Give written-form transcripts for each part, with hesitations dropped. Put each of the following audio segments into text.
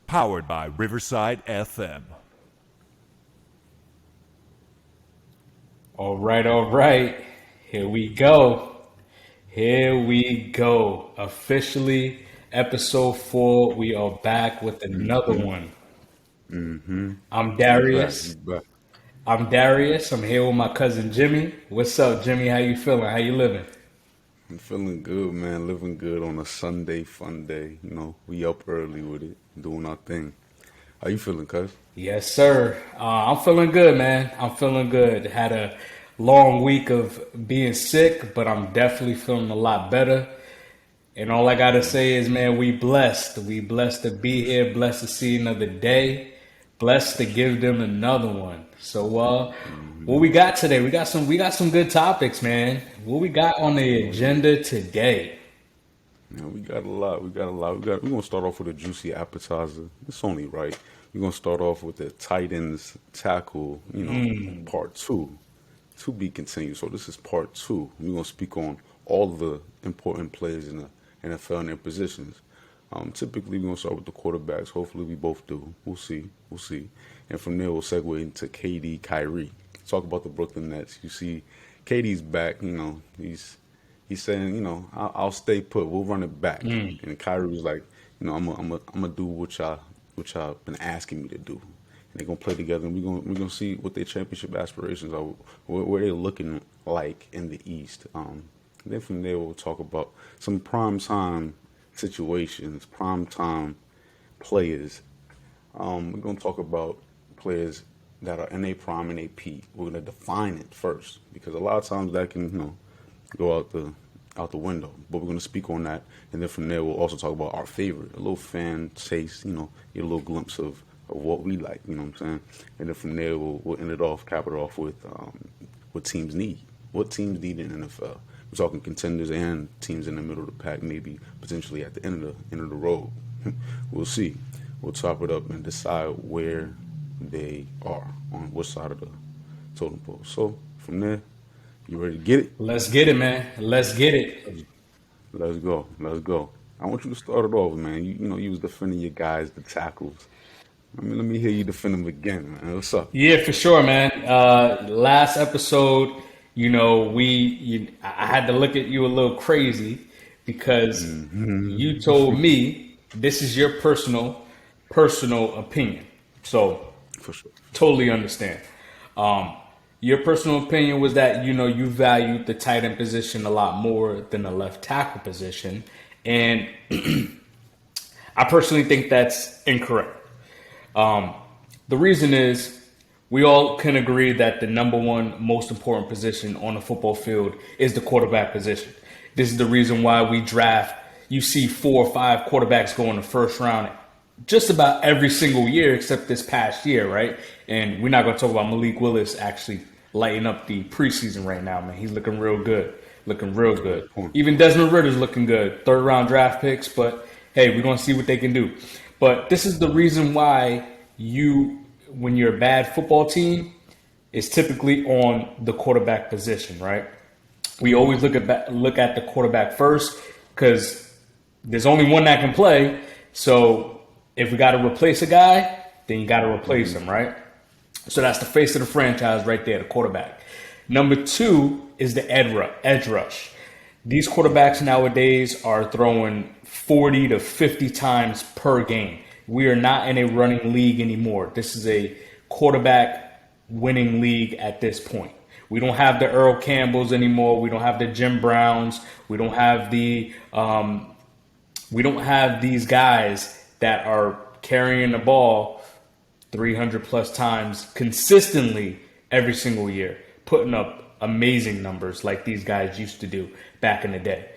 Powered by Riverside FM. All right. Here we go. Officially, episode 4. We are back with another one. I'm Darius. Back. I'm Darius. I'm here with my cousin Jimmy. What's up, Jimmy? How you feeling? How you living? I'm feeling good, man. Living good on a Sunday, fun day. You know, we up early with it, doing our thing. How you feeling, cuz? Yes, sir. I'm feeling good, man. I'm feeling good. Had a long week of being sick, but I'm definitely feeling a lot better. And all I gotta say is, man, we blessed. We blessed to be here, blessed to see another day, blessed to give them another one. So, what we got today? We got some good topics, man. What we got on the agenda today? Yeah, we got a lot. We're gonna start off with a juicy appetizer. It's only right. We're gonna start off with the Titans tackle, part two. To be continued. So this is part 2. We're gonna speak on all the important players in the NFL and their positions. Typically, we're gonna start with the quarterbacks. Hopefully, we both do. We'll see. And from there, we'll segue into KD, Kyrie. Talk about the Brooklyn Nets. You see, KD's back. You know, he's saying, I'll stay put. We'll run it back. And Kyrie was like, I'm gonna do what y'all been asking me to do. And they're gonna play together, and we're gonna see what their championship aspirations are, where they're looking like in the East. Then from there, we'll talk about some prime time situations, prime time players. We're gonna talk about players that are in a prime and a peak. We're gonna define it first, because a lot of times that can go out the window. But we're gonna speak on that, and then from there, we'll also talk about our favorite, a little fan taste. Get a little glimpse of what we like, you know what I'm saying? And then from there, we'll end it off, cap it off with what teams need. What teams need in the NFL. We're talking contenders and teams in the middle of the pack, maybe potentially at the end of the road. We'll see. We'll top it up and decide where they are, on what side of the totem pole. So from there, you ready to get it? Let's get it, man. Let's get it. Let's go. I want you to start it off, man. You was defending your guys, the tackles. Let me hear you defend them again, man. What's up? Yeah, for sure, man. Last episode, I had to look at you a little crazy because you told me this is your personal opinion. So, For sure. totally understand. Your personal opinion was that, you valued the tight end position a lot more than the left tackle position. And I personally think that's incorrect. The reason is we all can agree that the number one most important position on the football field is the quarterback position. This is the reason why we draft. You see 4 or 5 quarterbacks go in the first round just about every single year except this past year, right? And we're not going to talk about Malik Willis actually lighting up the preseason right now, man. He's looking real good. Even Desmond Ritter's looking good. 3rd round draft picks, but hey, we're going to see what they can do. But this is the reason why when you're a bad football team, it's typically on the quarterback position, right? We always look at the quarterback first because there's only one that can play. So if we got to replace a guy, then you got to replace him, right? So that's the face of the franchise right there, the quarterback. Number 2 is the edge rush. These quarterbacks nowadays are throwing 40 to 50 times per game. We are not in a running league anymore. This is a quarterback winning league at this point. We don't have the Earl Campbells anymore. We don't have the Jim Browns. We don't have these guys that are carrying the ball 300 plus times consistently every single year, putting up amazing numbers like these guys used to do back in the day.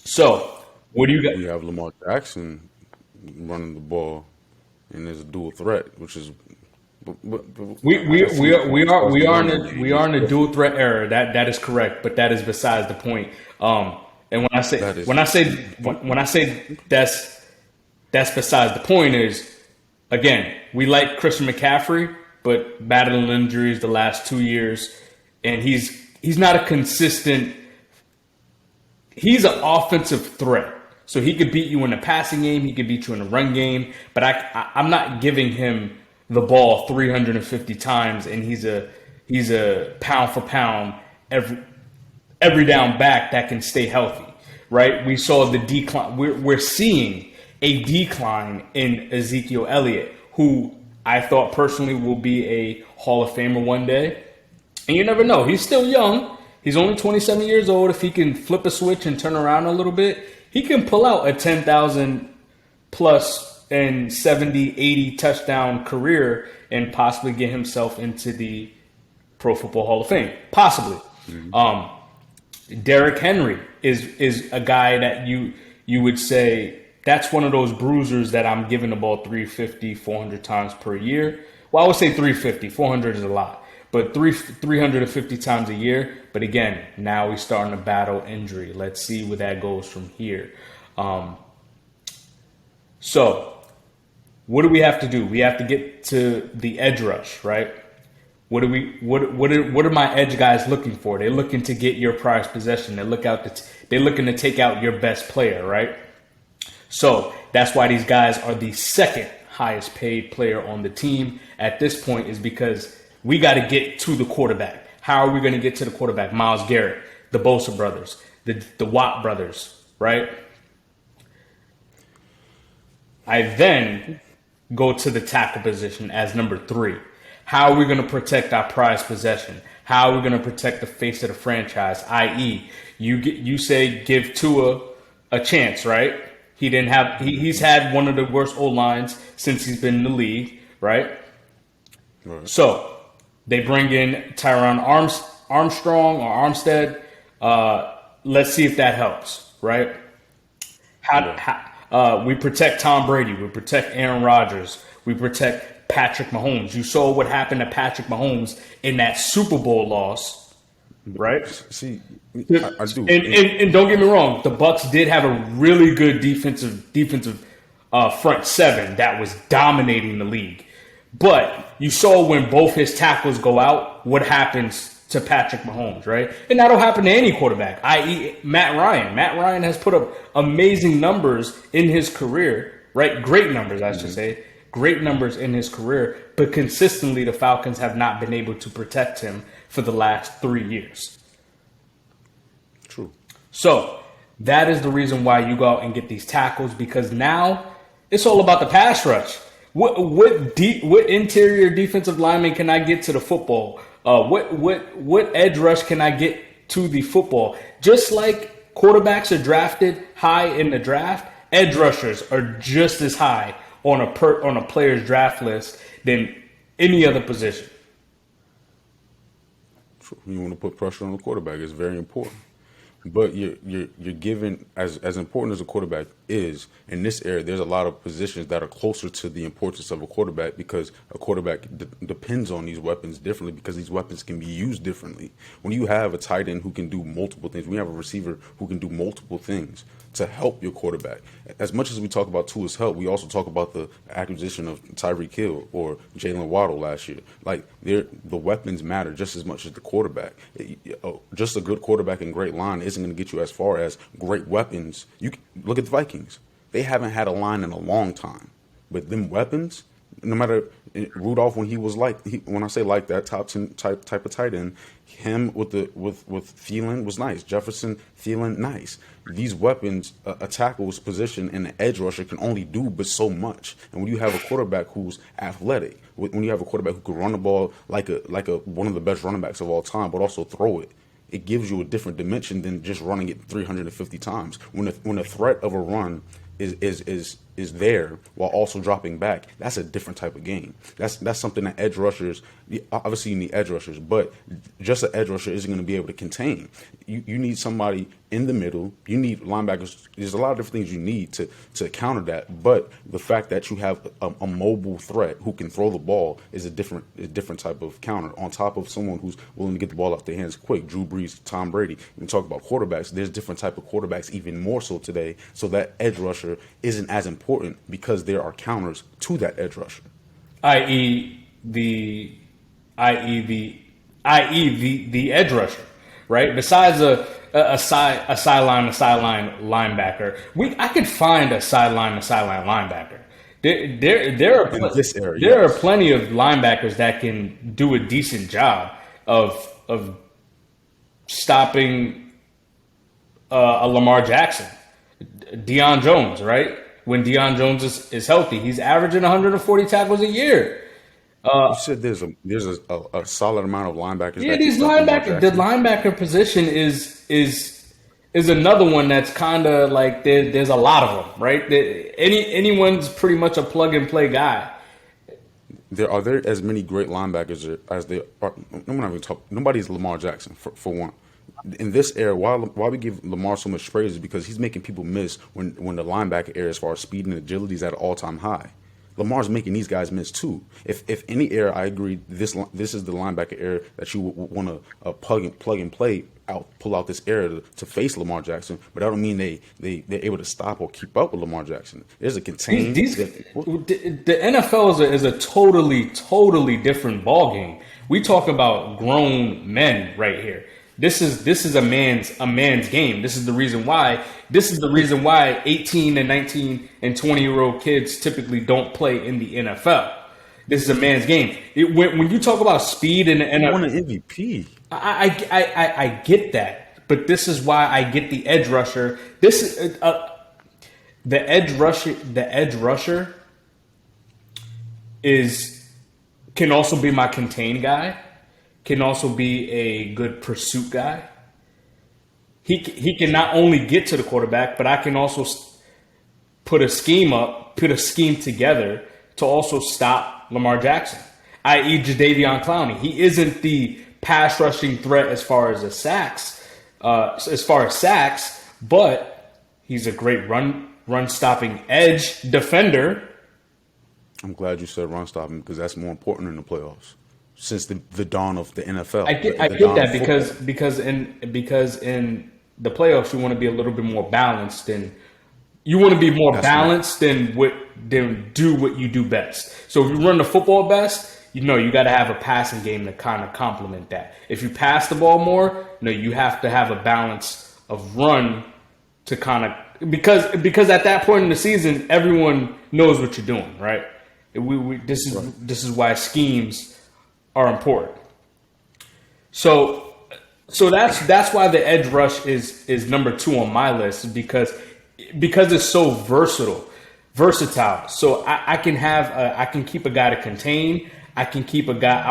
So what do you got? You have Lamar Jackson running the ball, and there's a dual threat, which is we are in a dual threat era. That is correct, but that is besides the point. And when I say that's besides the point is, again, we like Christian McCaffrey, but battling injuries the last 2 years, and he's not a consistent. He's an offensive threat. So he could beat you in the passing game, he could beat you in the run game, but I'm not giving him the ball 350 times, and he's a pound for pound every down back that can stay healthy, right? We saw the decline. We're seeing a decline in Ezekiel Elliott, who I thought personally will be a Hall of Famer one day. And you never know. He's still young. He's only 27 years old. If he can flip a switch and turn around a little bit, he can pull out a 10,000 plus and 70, 80 touchdown career and possibly get himself into the Pro Football Hall of Fame. Possibly. Mm-hmm. Derrick Henry is a guy that you would say that's one of those bruisers that I'm giving the ball 350, 400 times per year. Well, I would say 350. 400 is a lot. But 350 times a year. But again, now he's starting to battle injury. Let's see where that goes from here. So what do we have to do? We have to get to the edge rush, right? What are my edge guys looking for? They're looking to get your prized possession. They're looking to take out your best player, right? So that's why these guys are the second highest paid player on the team at this point, is because we got to get to the quarterback. How are we going to get to the quarterback? Myles Garrett, the Bosa brothers, the Watt brothers, right? I then go to the tackle position as number 3. How are we going to protect our prized possession? How are we going to protect the face of the franchise? I.e., you say give Tua a chance, right? He's had one of the worst O-lines since he's been in the league, right? So they bring in Tyron Armstrong or Armstead. Let's see if that helps, right? We protect Tom Brady. We protect Aaron Rodgers. We protect Patrick Mahomes. You saw what happened to Patrick Mahomes in that Super Bowl loss, right? See, I do. And don't get me wrong, the Bucs did have a really good defensive front seven that was dominating the league. But you saw when both his tackles go out, what happens to Patrick Mahomes, right? And that'll happen to any quarterback, i.e. Matt Ryan. Matt Ryan has put up amazing numbers in his career, right? Great numbers, I should say. Great numbers in his career, but consistently the Falcons have not been able to protect him for the last 3 years. True. So that is the reason why you go out and get these tackles, because now it's all about the pass rush. What interior defensive lineman can I get to the football? What edge rush can I get to the football? Just like quarterbacks are drafted high in the draft, edge rushers are just as high on a player's draft list than any other position. You want to put pressure on the quarterback. It's very important. But you're given, as important as a quarterback is, in this area, there's a lot of positions that are closer to the importance of a quarterback, because a quarterback depends on these weapons differently, because these weapons can be used differently. When you have a tight end who can do multiple things, when you have a receiver who can do multiple things to help your quarterback, as much as we talk about Tua's help, we also talk about the acquisition of Tyreek Hill or Jalen Waddle last year. Like, the weapons matter just as much as the quarterback. Just a good quarterback and great line isn't going to get you as far as great weapons. You look at the Vikings; they haven't had a line in a long time, but them weapons, no matter Rudolph, when he was when I say like that top 10 type of tight end, him with Thielen was nice. Jefferson, Thielen, nice. These weapons, a tackle's position and an edge rusher can only do but so much. And when you have a quarterback who's athletic, when you have a quarterback who can run the ball like one of the best running backs of all time, but also throw it, it gives you a different dimension than just running it 350 times. When the threat of a run is there while also dropping back, that's a different type of game. That's something that edge rushers, obviously you need edge rushers, but just an edge rusher isn't going to be able to contain. You need somebody in the middle. You need linebackers. There's a lot of different things you need to counter that. But the fact that you have a mobile threat who can throw the ball is a different type of counter, on top of someone who's willing to get the ball out their hands quick. Drew Brees, Tom Brady. When we talk about quarterbacks, there's different type of quarterbacks even more so today. So that edge rusher isn't as important because there are counters to that edge rusher. i.e. the edge rusher, right? Besides a sideline linebacker, I could find a sideline linebacker. There are In this era, there are yes. plenty of linebackers that can do a decent job of stopping a Lamar Jackson, Deion Jones, right? When Deion Jones is healthy, he's averaging 140 tackles a year. You said there's a solid amount of linebackers Yeah, that can these stop Lamar linebacker the Jackson. linebacker position is another one that's kind of like there's a lot of them, right? Anyone's pretty much a plug and play guy. There as many great linebackers as there are. I'm not even talking. Nobody's Lamar Jackson for one. In this era, why we give Lamar so much praise is because he's making people miss when the linebacker era, as far as speed and agility, is at an all time high. Lamar's making these guys miss too. If any era, I agree. This is the linebacker era that you want to plug and play out, pull out this era to face Lamar Jackson. But that don't mean they're able to stop or keep up with Lamar Jackson. There's a contain. The NFL is a totally different ballgame. We talk about grown men right here. This is a man's game. This is the reason why 18 and 19 and 20-year-old kids typically don't play in the NFL. This is a man's game. When you talk about speed in the NFL, won an MVP. I get that, but this is why I get the edge rusher. This is the edge rusher. The edge rusher can also be my contain guy. Can also be a good pursuit guy. He can not only get to the quarterback, but I can also put a scheme together to also stop Lamar Jackson, i.e. Jadeveon Clowney. He isn't the pass rushing threat as far as sacks, but he's a great run stopping edge defender. I'm glad you said run stopping because that's more important in the playoffs. Since the dawn of the NFL, I get that because in the playoffs you want to be a little bit more balanced and you want to be more balanced than do what you do best. So if you run the football best, you got to have a passing game to kind of complement that. If you pass the ball more, you have to have a balance of run to kind of because at that point in the season everyone knows what you're doing, right? This is why schemes are important. So that's why the edge rush is number 2 on my list because it's so versatile. So I can keep a guy to contain. I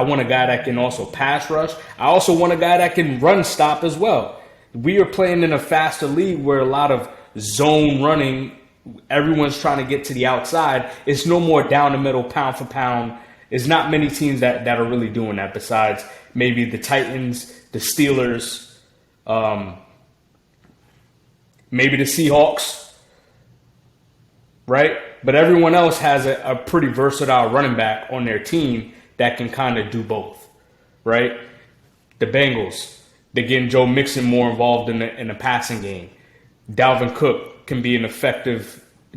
want a guy that can also pass rush. I also want a guy that can run stop as well. We are playing in a faster league where a lot of zone running, everyone's trying to get to the outside. It's no more down the middle, pound for pound. There's not many teams that are really doing that besides maybe the Titans, the Steelers, maybe the Seahawks, right? But everyone else has a pretty versatile running back on their team that can kind of do both, right? The Bengals, they're getting Joe Mixon more involved in the passing game. Dalvin Cook can be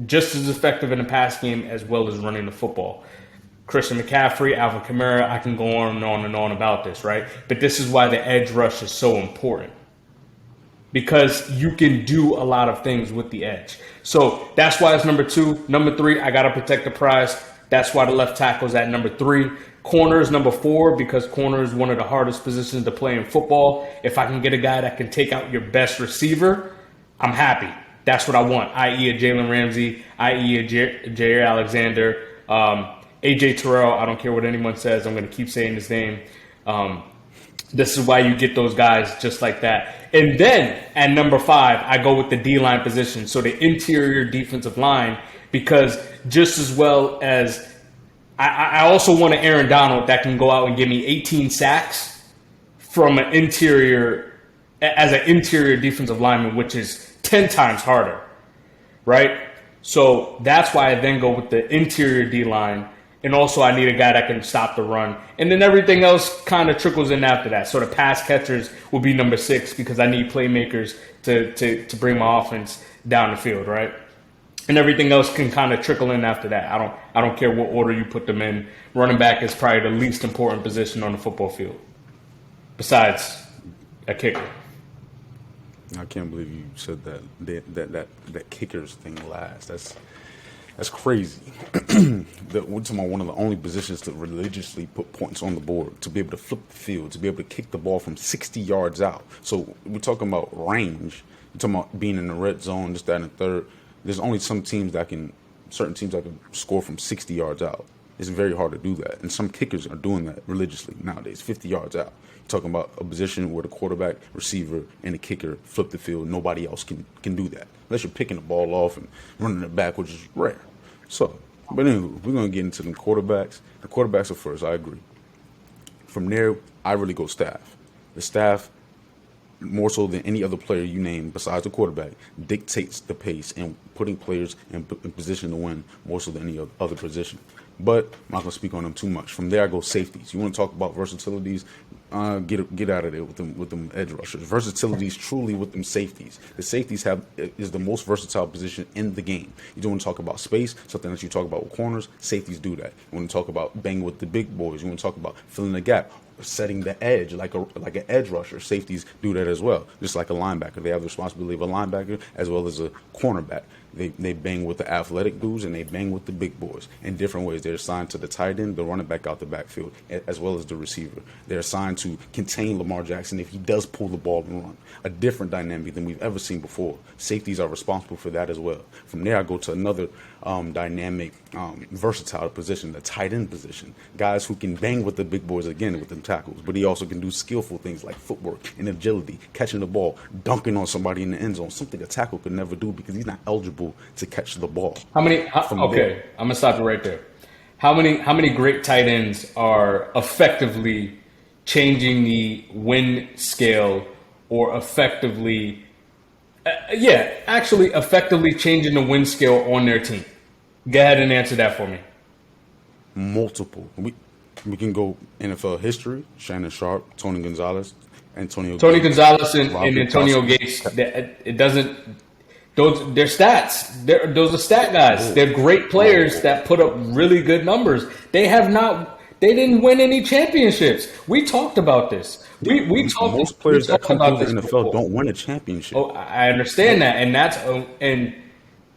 just as effective in the pass game as well as running the football. Christian McCaffrey, Alvin Kamara, I can go on and on and on about this, right? But this is why the edge rush is so important. Because you can do a lot of things with the edge. So that's why it's number 2. Number 3, I got to protect the prize. That's why the left tackle is at number 3. Corner is number 4 because corner is one of the hardest positions to play in football. If I can get a guy that can take out your best receiver, I'm happy. That's what I want, i.e. a Jalen Ramsey, i.e. a Jair Alexander, AJ Terrell. I don't care what anyone says. I'm going to keep saying his name. This is why you get those guys just like that. And then at number 5, I go with the D-line position. So the interior defensive line, because just as well as I also want an Aaron Donald that can go out and give me 18 sacks from an interior defensive lineman, which is 10 times harder, right? So that's why I then go with the interior D-line. And also I need a guy that can stop the run. And then everything else kind of trickles in after that. So the pass catchers will be number 6 because I need playmakers to bring my offense down the field, right? And everything else can kind of trickle in after that. I don't care what order you put them in. Running back is probably the least important position on the football field, besides a kicker. I can't believe you said that kickers thing last. That's crazy. We're talking about one of the only positions to religiously put points on the board, to be able to flip the field, to be able to kick the ball from 60 yards out. So we're talking about range. We're talking about being in the red zone, this, that, and the third. There's only certain teams that can score from 60 yards out. It's very hard to do that. And some kickers are doing that religiously nowadays, 50 yards out. You're talking about a position where the quarterback, receiver, and the kicker flip the field. Nobody else can do that. Unless you're picking the ball off and running it back, which is rare. So, but anyway, we're going to get into the quarterbacks. The quarterbacks are first, I agree. From there, I really go staff. The staff, more so than any other player you name besides the quarterback, dictates the pace and putting players in position to win more so than any other position. But I'm not going to speak on them too much. From there, I go safeties. You want to talk about versatilities? Get out of there with them edge rushers. Versatility is truly with them safeties. The safeties is the most versatile position in the game. You don't want to talk about space, something that you talk about with corners. Safeties do that. You want to talk about banging with the big boys. You want to talk about filling the gap, setting the edge like an edge rusher. Safeties do that as well. Just like a linebacker, they have the responsibility of a linebacker as well as a cornerback. They bang with the athletic dudes and they bang with the big boys in different ways. They're assigned to the tight end, the running back out the backfield, as well as the receiver. They're assigned to contain Lamar Jackson if he does pull the ball and run. A different dynamic than we've ever seen before. Safeties are responsible for that as well. From there, I go to another dynamic, versatile position, the tight end position. Guys who can bang with the big boys again with them tackles, but he also can do skillful things like footwork and agility, catching the ball, dunking on somebody in the end zone, something a tackle could never do because he's not eligible to catch the ball. Okay, I'm gonna stop you right there. How many great tight ends are effectively changing the win scale, or effectively changing the win scale on their team? Go ahead and answer that for me. Multiple. We can go NFL history. Shannon Sharp, Tony Gonzalez, Tony Gonzalez and Antonio Gates. It doesn't. They're stats. Those are stat guys. They're great players that put up really good numbers. They didn't win any championships. We talked about this. Most players that come through the NFL don't win a championship. Oh, I understand that,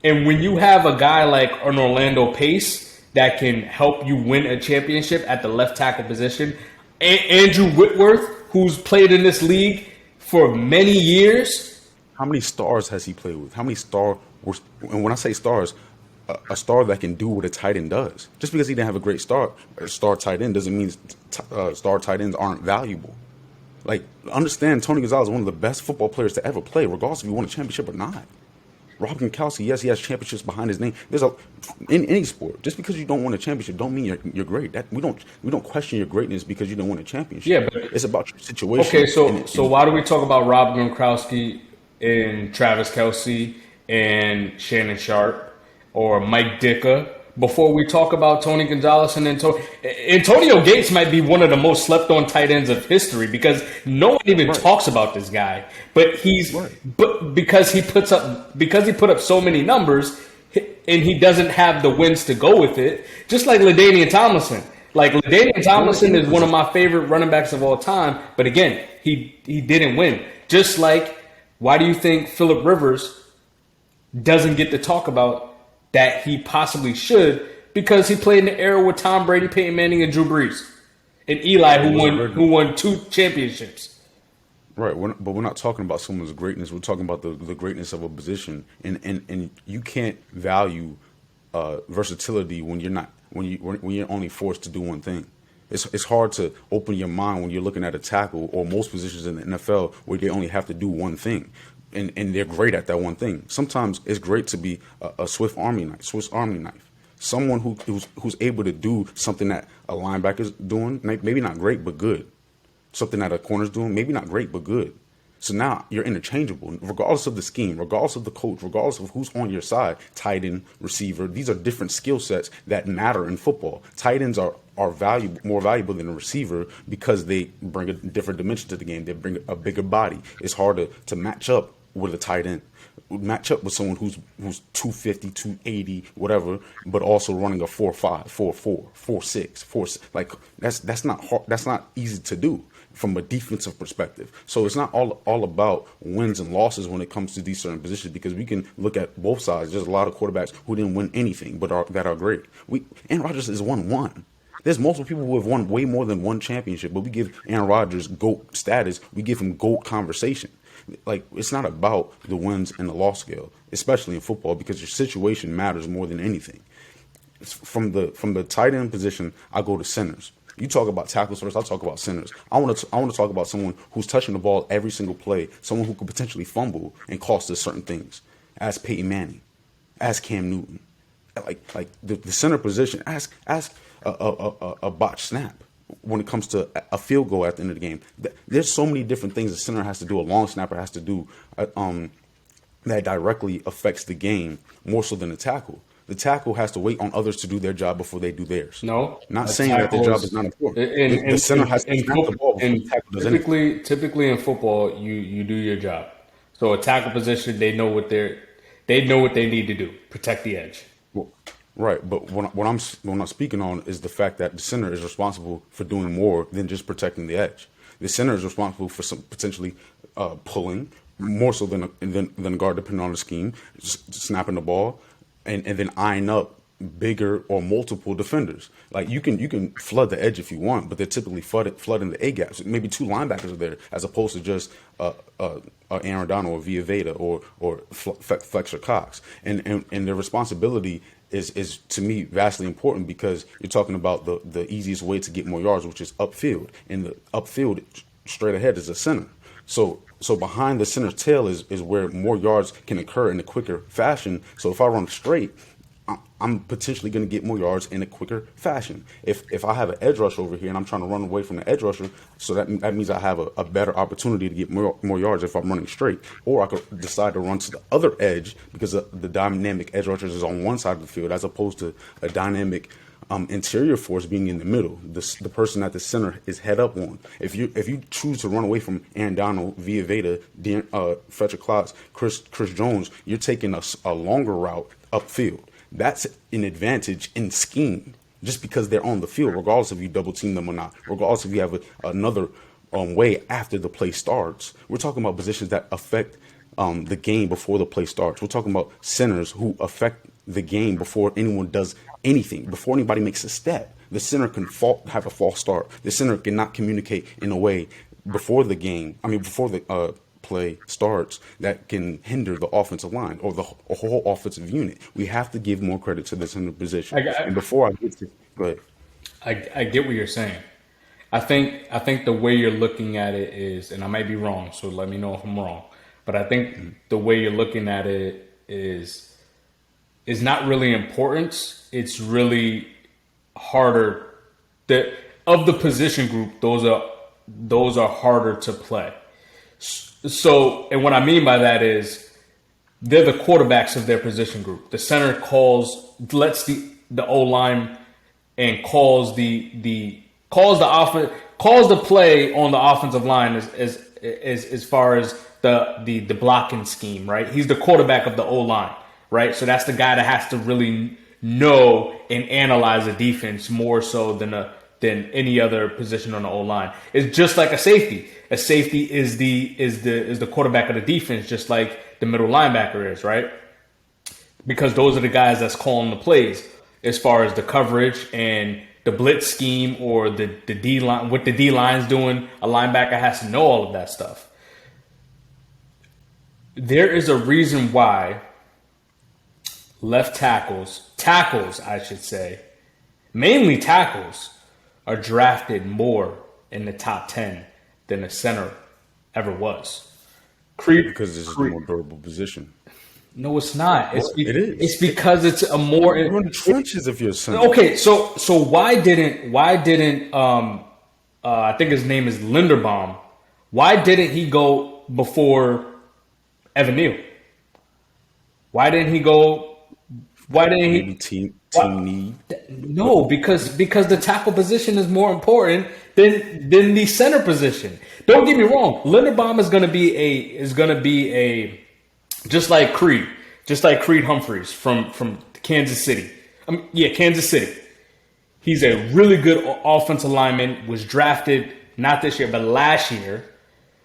and when you have a guy like an Orlando Pace that can help you win a championship at the left tackle position, Andrew Whitworth, who's played in this league for many years. How many stars has he played with? How many and when I say stars, a star that can do what a tight end does. Just because he didn't have a great star tight end doesn't mean star tight ends aren't valuable. Like, understand, Tony Gonzalez is one of the best football players to ever play, regardless if he won a championship or not. Rob Gronkowski, yes, he has championships behind his name. In any sport, just because you don't win a championship, don't mean you're great. We don't question your greatness because you don't win a championship. Yeah, but it's about your situation. Okay, so why do we talk about Rob Gronkowski and Travis Kelce and Shannon Sharp or Mike Ditka before we talk about Tony Gonzalez and Antonio Gates might be one of the most slept on tight ends of history because no one even talks about this guy. But because he put up so many numbers and he doesn't have the wins to go with it, just like LaDainian Tomlinson. Like, LaDainian Tomlinson is one of my favorite running backs of all time, but again, he didn't win. Just like, why do you think Phillip Rivers doesn't get to talk about that he possibly should? Because he played in the era with Tom Brady, Peyton Manning, and Drew Brees, and Eli, who won 2 championships. Right, but we're not talking about someone's greatness. We're talking about the greatness of a position, and you can't value versatility when you're only forced to do one thing. It's hard to open your mind when you're looking at a tackle or most positions in the NFL where they only have to do one thing, and they're great at that one thing. Sometimes it's great to be a Swiss Army knife, someone who's able to do something that a linebacker's doing, maybe not great but good, something that a corner's doing, maybe not great but good. So now you're interchangeable, regardless of the scheme, regardless of the coach, regardless of who's on your side. Tight end, receiver, these are different skill sets that matter in football. Tight ends are more valuable than a receiver because they bring a different dimension to the game. They bring a bigger body. It's harder to match up with a tight end. Match up with someone who's 250, 280, whatever, but also running a 4.5, 4.4, 4.6, 4. Like that's not hard, that's not easy to do. from a defensive perspective. So it's not all about wins and losses when it comes to these certain positions, because we can look at both sides. There's a lot of quarterbacks who didn't win anything but that are great. Aaron Rodgers is 1-1. There's multiple people who have won way more than one championship, but we give Aaron Rodgers GOAT status. We give him GOAT conversation. Like, it's not about the wins and the loss scale, especially in football, because your situation matters more than anything. From the tight end position, I go to centers. You talk about tackles first, I'll talk about centers. I want to talk about someone who's touching the ball every single play, someone who could potentially fumble and cost us certain things. Ask Peyton Manning, ask Cam Newton. Like the center position, ask a botched snap when it comes to a field goal at the end of the game. There's so many different things the center has to do, a long snapper has to do, that directly affects the game more so than the tackle. The tackle has to wait on others to do their job before they do theirs. No, not saying that their job is not important. The center has to snap the ball before the tackle does anything. Typically in football, you do your job. So a tackle position, they know what they need to do, protect the edge. Well, right, but what I'm speaking on is the fact that the center is responsible for doing more than just protecting the edge. The center is responsible for some potentially pulling more so than a guard, depending on the scheme, snapping the ball, and then eyeing up bigger or multiple defenders. Like, you can flood the edge if you want, but they're typically flooding the A gaps. Maybe two linebackers are there as opposed to just Aaron Donald or Via Veda or Fletcher Cox. And their responsibility is to me vastly important, because you're talking about the easiest way to get more yards, which is upfield. And the upfield straight ahead is a center. So behind the center tail is where more yards can occur in a quicker fashion. So if I run straight, I'm potentially going to get more yards in a quicker fashion. If I have an edge rush over here and I'm trying to run away from the edge rusher, so that means I have a better opportunity to get more yards if I'm running straight. Or I could decide to run to the other edge, because the dynamic edge rushers is on one side of the field as opposed to a dynamic interior force being in the middle. The person at the center is head up on. If you choose to run away from Aaron Donald, Via Veda, Fletcher Cox, Chris Jones, you're taking a longer route upfield. That's an advantage in scheme, just because they're on the field, regardless if you double team them or not, regardless if you have another way after the play starts. We're talking about positions that affect the game before the play starts. We're talking about centers who affect the game before anyone does anything, before anybody makes a step. The center can have a false start. The center cannot communicate in a way before the play starts that can hinder the offensive line or the whole offensive unit. We have to give more credit to the center position. And before I get to go ahead. I get what you're saying. I think the way you're looking at it is, and I might be wrong, so let me know if I'm wrong, but I think the way you're looking at it is not really importance. It's really harder. Of the position group, those are harder to play. So, and what I mean by that is they're the quarterbacks of their position group. The center lets the O-line and calls the play on the offensive line as far as the blocking scheme, right? He's the quarterback of the O-line, right? So that's the guy that has to really know and analyze the defense more so than any other position on the O-line. It's just like a safety. A safety is the quarterback of the defense, just like the middle linebacker is, right? Because those are the guys that's calling the plays as far as the coverage and the blitz scheme or the D line. What the D line's doing, a linebacker has to know all of that stuff. There is a reason why left tackles, I should say, mainly tackles, are drafted more in the top 10 than a center ever was. Because this is a more durable position. No, it's not. It is. It's because it's a more. You're in the trenches if you're a center. Okay, so why didn't I think his name is Linderbaum? Why didn't he go before Evan Neal? Why didn't he? Maybe team need? No, because the tackle position is more important than the center position. Don't get me wrong. Linderbaum is going to be a just like Creed Humphreys from Kansas City. Kansas City. He's a really good offensive lineman. Was drafted not this year, but last year,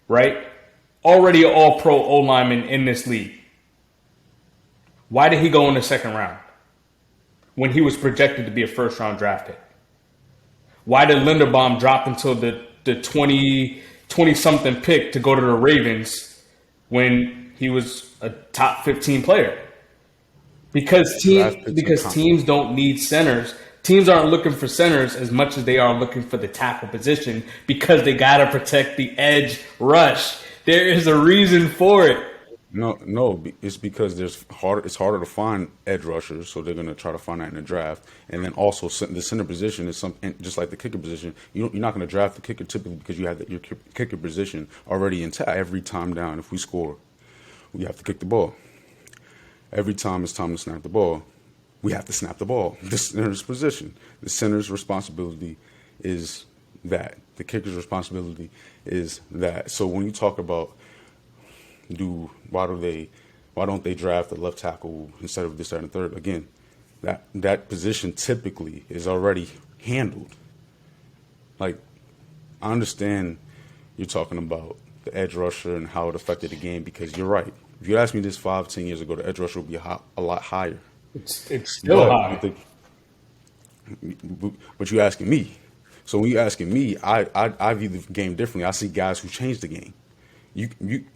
right? Already an all-pro O-lineman in this league. Why did he go in the second round when he was projected to be a first-round draft pick? Why did Linderbaum drop until the 20-something pick to go to the Ravens when he was a top 15 player? Because teams don't need centers. Teams aren't looking for centers as much as they are looking for the tackle position because they got to protect the edge rush. There is a reason for it. No, it's because it's harder to find edge rushers, so they're going to try to find that in the draft. And then also the center position is something just like the kicker position. You're not going to draft the kicker typically because you have your kicker position already intact. Every time down, if we score, we have to kick the ball. Every time it's time to snap the ball, we have to snap the ball. The center's position. The center's responsibility is that. The kicker's responsibility is that. So when you talk about why don't they draft a left tackle instead of this, that, and the third? Again, that position typically is already handled. Like, I understand you're talking about the edge rusher and how it affected the game because you're right. If you asked me this 5-10 years ago, the edge rusher would be a lot higher. It's still high. But you're asking me. So when you're asking me, I view the game differently. I see guys who changed the game.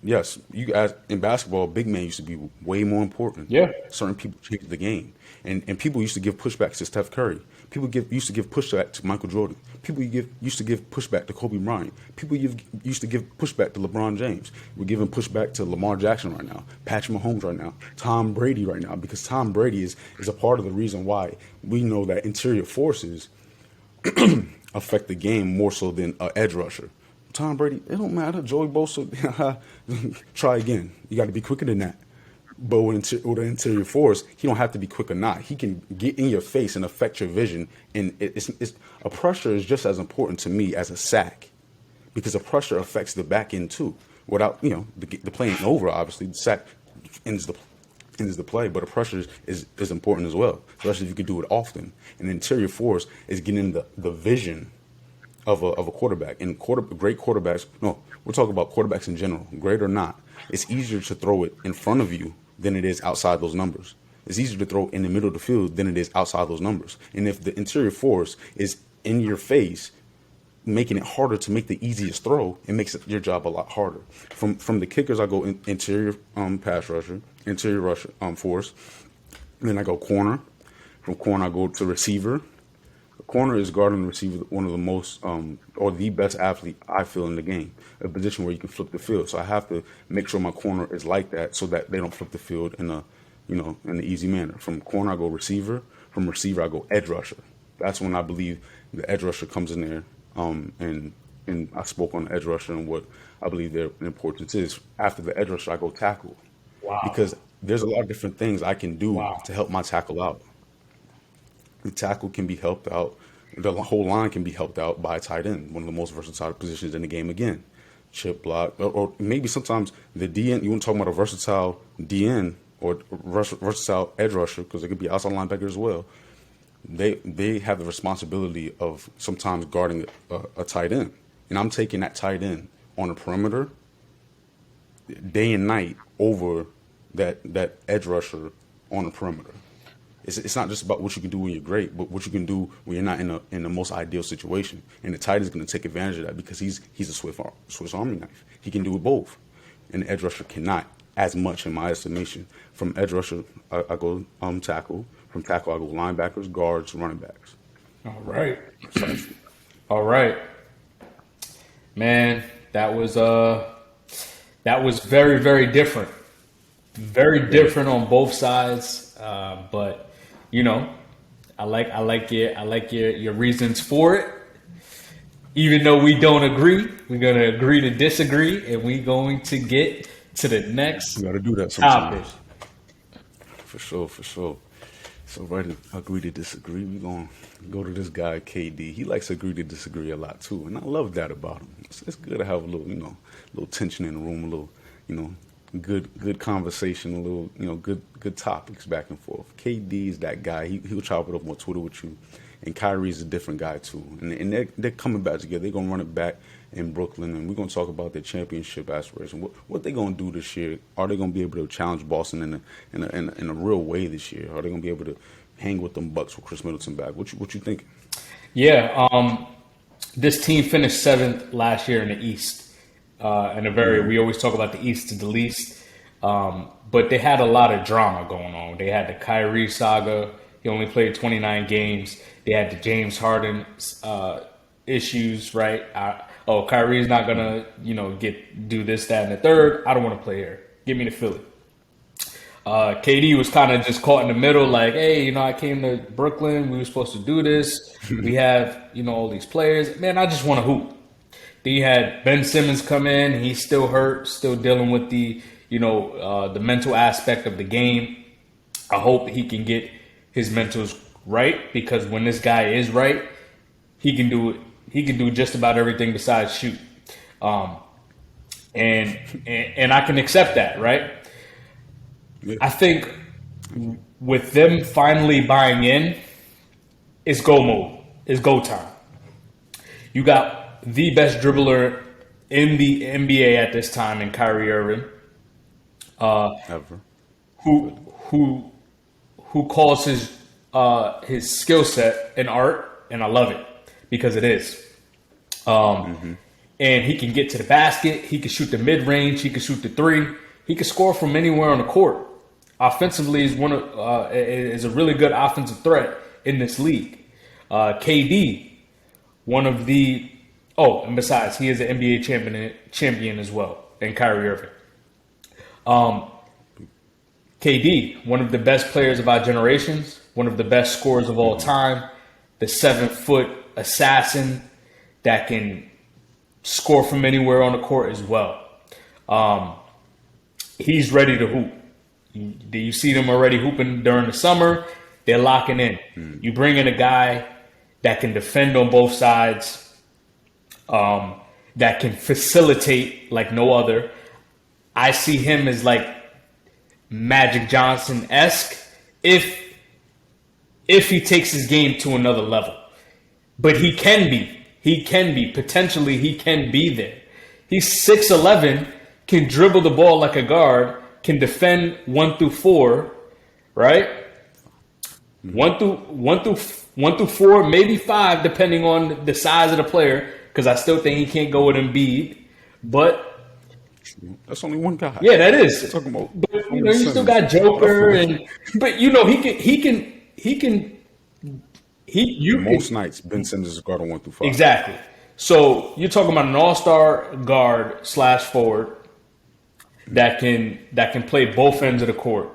Yes, in basketball, big man used to be way more important. Yeah. Certain people changed the game. And people used to give pushbacks to Steph Curry. People used to give pushback to Michael Jordan. People used to give pushback to Kobe Bryant. People used to give pushback to LeBron James. We're giving pushback to Lamar Jackson right now, Patrick Mahomes right now, Tom Brady right now, because Tom Brady is a part of the reason why we know that interior forces affect the game more so than an edge rusher. Tom Brady, it don't matter. Joey Bosa, try again. You got to be quicker than that. But with an interior force, he don't have to be quick or not. He can get in your face and affect your vision. And a pressure is just as important to me as a sack, because a pressure affects the back end too. Without the play ain't over. Obviously, the sack ends the play, but a pressure is important as well, especially if you can do it often. And the interior force is getting the vision of a quarterback. And great quarterbacks. No, we're talking about quarterbacks in general, great or not. It's easier to throw it in front of you than it is outside those numbers. It's easier to throw in the middle of the field than it is outside those numbers. And if the interior force is in your face, making it harder to make the easiest throw, it makes your job a lot harder. From the kickers, I go interior pass rusher, interior rusher force. Then I go corner. From corner, I go to receiver. The corner is guarding the receiver, one of the most or the best athlete I feel in the game. A position where you can flip the field. So I have to make sure my corner is like that, so that they don't flip the field in an easy manner. From corner, I go receiver. From receiver, I go edge rusher. That's when I believe the edge rusher comes in there. And I spoke on the edge rusher and what I believe their importance is. After the edge rusher, I go tackle. Wow. Because there's a lot of different things I can do to help my tackle out. The tackle can be helped out. The whole line can be helped out by a tight end, one of the most versatile positions in the game again. Chip block, or maybe sometimes the DN, you want to talk about a versatile DN or versatile edge rusher, because it could be outside linebacker as well. They have the responsibility of sometimes guarding a tight end. And I'm taking that tight end on the perimeter day and night over that edge rusher on the perimeter. It's not just about what you can do when you're great, but what you can do when you're not in the most ideal situation. And the tight end is going to take advantage of that because he's a Swiss Army knife. He can do it both. And the edge rusher cannot, as much in my estimation. From edge rusher, I go tackle. From tackle, I go linebackers, guards, running backs. All right. All right. Man, that was very, very different. Very different on both sides. But I like your reasons for it. Even though we don't agree, we're gonna agree to disagree, and we're going to get to the next We got to do that topic. sometimes. For sure. So right, agree to disagree. We're going to go to this guy, KD. He likes to agree to disagree a lot, too. And I love that about him. It's good to have a little, little tension in the room, a little, good conversation, a little, good topics back and forth. KD is that guy. He'll chop it up on Twitter with you, and Kyrie's a different guy too. And they're coming back together. They're gonna run it back in Brooklyn, and we're gonna talk about their championship aspiration. What they gonna do this year? Are they gonna be able to challenge Boston in a real way this year? Are they gonna be able to hang with them Bucks with Chris Middleton back? What you thinking? Yeah, this team finished 7th last year in the East. We always talk about the East to the least, but they had a lot of drama going on. They had the Kyrie saga. He only played 29 games. They had the James Harden issues, right? Kyrie's not gonna, do this, that, and the third. I don't want to play here. Give me the Philly. KD was kind of just caught in the middle, like, hey, I came to Brooklyn. We were supposed to do this. We have, all these players. Man, I just want to hoop. Then you had Ben Simmons come in. He's still hurt, still dealing with the mental aspect of the game. I hope he can get his mentals right, because when this guy is right, he can do it. He can do just about everything besides shoot. And I can accept that, right? Yeah. I think with them finally buying in, it's go mode. It's go time. You got the best dribbler in the NBA at this time in Kyrie Irving, ever, who calls his skill set an art, and I love it because it is. And he can get to the basket. He can shoot the mid range. He can shoot the three. He can score from anywhere on the court. Offensively, is a really good offensive threat in this league. KD, one of the and besides, he is an NBA champion as well, and Kyrie Irving. KD, one of the best players of our generations, one of the best scorers of all time, the 7-foot assassin that can score from anywhere on the court as well. He's ready to hoop. You see them already hooping during the summer. They're locking in. You bring in a guy that can defend on both sides, that can facilitate like no other. I see him as like Magic Johnson-esque if he takes his game to another level. But he can be. Potentially he can be there. He's 6'11", can dribble the ball like a guard, can defend 1 through 4, right? 1 through 4, maybe 5, depending on the size of the player, because I still think he can't go with Embiid. But that's only one guy. Yeah, that is. But, you still got Joker, most nights Ben Simmons is guard on 1 through 5. Exactly. So you're talking about an all-star guard / forward that can play both ends of the court,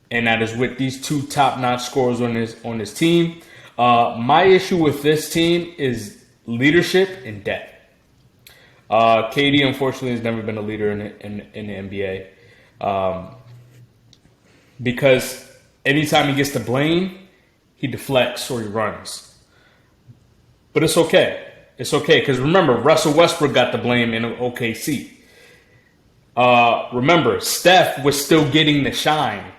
and that is with these two top-notch scorers on his team. My issue with this team is leadership and depth. KD unfortunately has never been a leader in the NBA, because anytime he gets the blame, he deflects or he runs. But it's okay. It's okay, because remember, Russell Westbrook got the blame in OKC. Remember, Steph was still getting the shine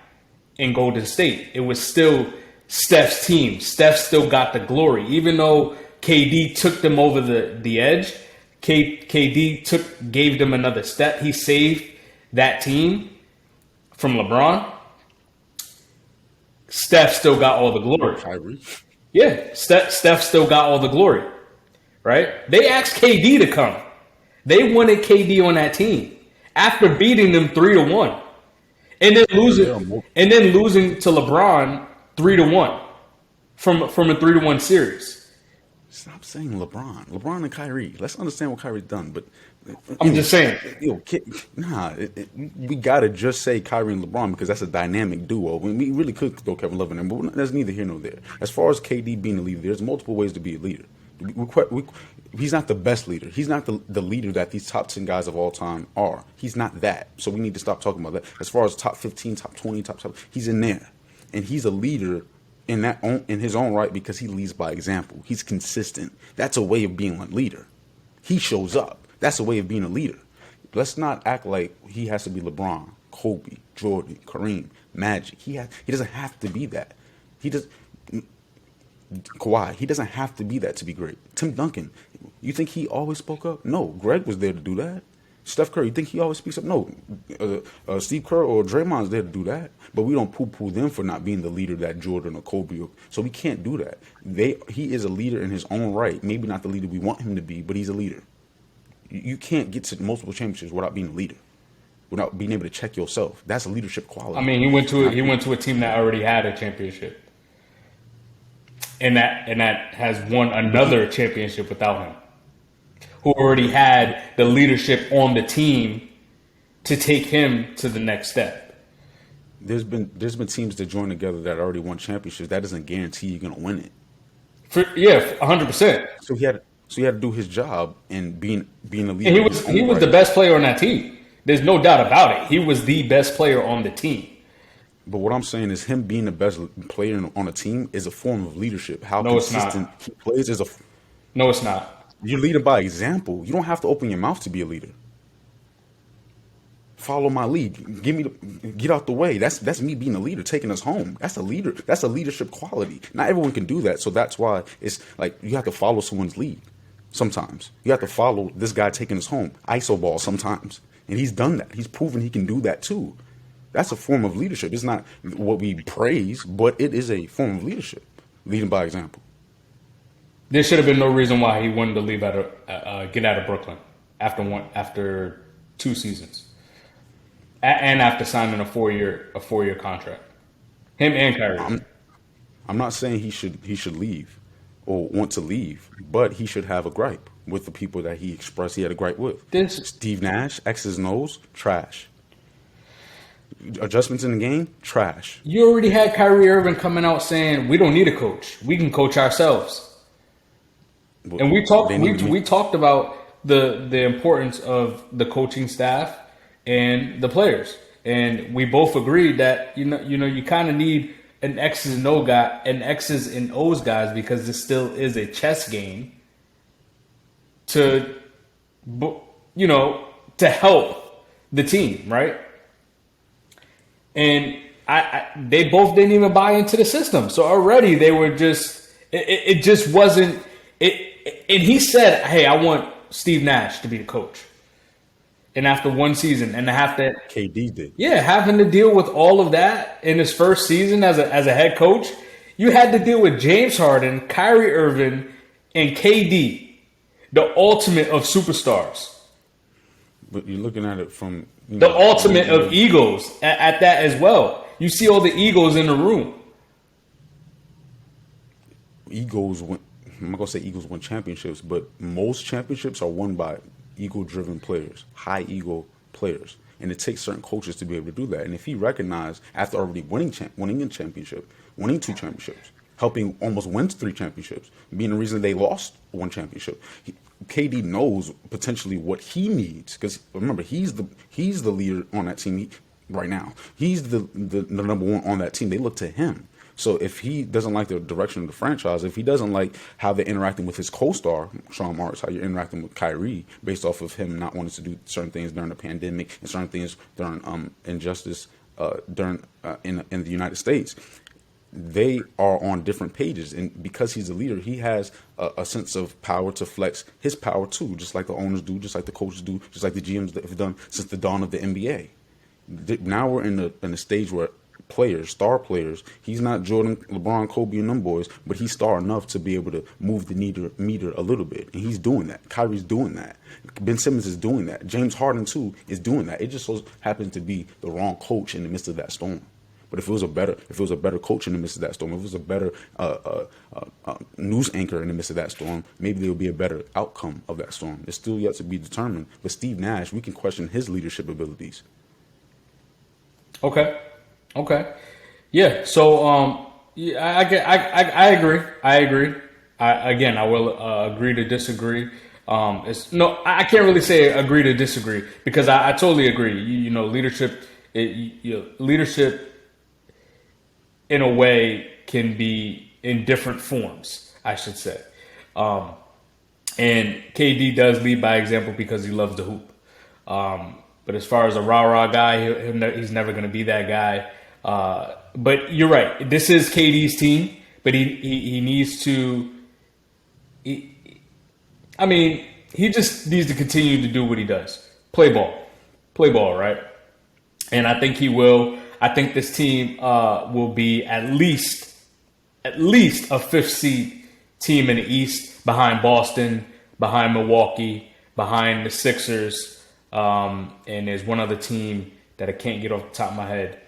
in Golden State. It was still Steph's team. Steph still got the glory. Even though KD took them over the edge, KD gave them another step. He saved that team from LeBron. Steph still got all the glory. Kyrie. Yeah, Steph still got all the glory, right? They asked KD to come. They wanted KD on that team after beating them 3-1, and then losing to LeBron 3-1 from a 3-1 series. Stop saying LeBron. LeBron and Kyrie. Let's understand what Kyrie's done. But I'm just saying. We gotta just say Kyrie and LeBron because that's a dynamic duo. We really could throw Kevin Love in there, but that's neither here nor there. As far as KD being a leader, there's multiple ways to be a leader. He's not the best leader. He's not the leader that these top 10 guys of all time are. He's not that. So we need to stop talking about that. As far as top 15, top 20, top 7, he's in there, and he's a leader in his own right because he leads by example. He's consistent. That's a way of being a leader. He shows up. That's a way of being a leader. let's not act like he has to be LeBron, Kobe, Jordan, Kareem, Magic. He doesn't have to be that. He does. Kawhi, he doesn't have to be that to be great. Tim Duncan, you think he always spoke up? No, Greg was there to do that. Steph Curry, you think he always speaks up? No, Steve Kerr or Draymond's there to do that. But we don't poo-poo them for not being the leader that Jordan or Kobe. So we can't do that. He is a leader in his own right. Maybe not the leader we want him to be, but he's a leader. You can't get to multiple championships without being a leader, without being able to check yourself. That's a leadership quality. I mean, he went to a team that already had a championship, and that has won another championship without him, who already had the leadership on the team to take him to the next step. There's been teams that join together that already won championships. That doesn't guarantee you're going to win it. 100%. So he had to do his job in being a leader. And he was the best player on that team. There's no doubt about it. He was the best player on the team. But what I'm saying is him being the best player on a team is a form of leadership. How No, it's consistent not. he plays is No, it's not. You're leading by example. You don't have to open your mouth to be a leader. Follow my lead. Get out the way. That's me being a leader, taking us home. That's a leader. That's a leadership quality. Not everyone can do that. So that's why it's like you have to follow someone's lead. Sometimes you have to follow this guy taking us home. ISO ball sometimes. And he's done that. He's proven he can do that too. That's a form of leadership. It's not what we praise, but it is a form of leadership. Leading by example. There should have been no reason why he wanted to leave get out of Brooklyn after 2 seasons, and after signing a 4-year contract. Him and Kyrie. I'm not saying he should leave or want to leave, but he should have a gripe with the people that he expressed he had a gripe with. Steve Nash, X's and O's, trash. Adjustments in the game, trash. You already had Kyrie Irving coming out saying we don't need a coach. We can coach ourselves. And we talked about the importance of the coaching staff and the players, and we both agreed that you kind of need an X's and O's guys because this still is a chess game to help the team, right? And they both didn't even buy into the system, so already they were just it just wasn't it. And he said, "Hey, I want Steve Nash to be the coach." And after 1 season, and KD did, having to deal with all of that in his first season as a head coach, you had to deal with James Harden, Kyrie Irving, and KD, the ultimate of superstars. But you're looking at it from the ultimate of egos at that as well. You see all the egos in the room. I'm not going to say Eagles win championships, but most championships are won by ego-driven players, high ego players. And it takes certain coaches to be able to do that. And if he recognized after already winning a championship, winning 2 championships, helping almost win 3 championships, being the reason they lost 1 championship, KD knows potentially what he needs. Because remember, he's the leader on that team right now. He's the number 1 on that team. They look to him. So if he doesn't like the direction of the franchise, if he doesn't like how they're interacting with his co-star, Sean Marks, how you're interacting with Kyrie based off of him not wanting to do certain things during the pandemic and certain things during injustice in the United States, they are on different pages. And because he's a leader, he has a sense of power to flex his power too, just like the owners do, just like the coaches do, just like the GMs that have done since the dawn of the NBA. Now we're in a stage where star players, he's not Jordan, LeBron, Kobe, and them boys, but he's star enough to be able to move the meter a little bit. And he's doing that. Kyrie's doing that. Ben Simmons is doing that. James Harden, too, is doing that. It just so happens to be the wrong coach in the midst of that storm. But if it was a better coach in the midst of that storm, if it was a better news anchor in the midst of that storm, maybe there would be a better outcome of that storm. It's still yet to be determined. But Steve Nash, we can question his leadership abilities. Okay. Yeah. So, I agree. I will agree to disagree. I can't really say agree to disagree because I totally agree. Leadership, leadership in a way can be in different forms, I should say. And KD does lead by example because he loves to hoop. But as far as a rah-rah guy, he's never going to be that guy. But you're right. This is KD's team, but he needs to. He just needs to continue to do what he does. Play ball, right? And I think he will. I think this team will be at least a fifth seed team in the East, behind Boston, behind Milwaukee, behind the Sixers, and there's one other team that I can't get off the top of my head.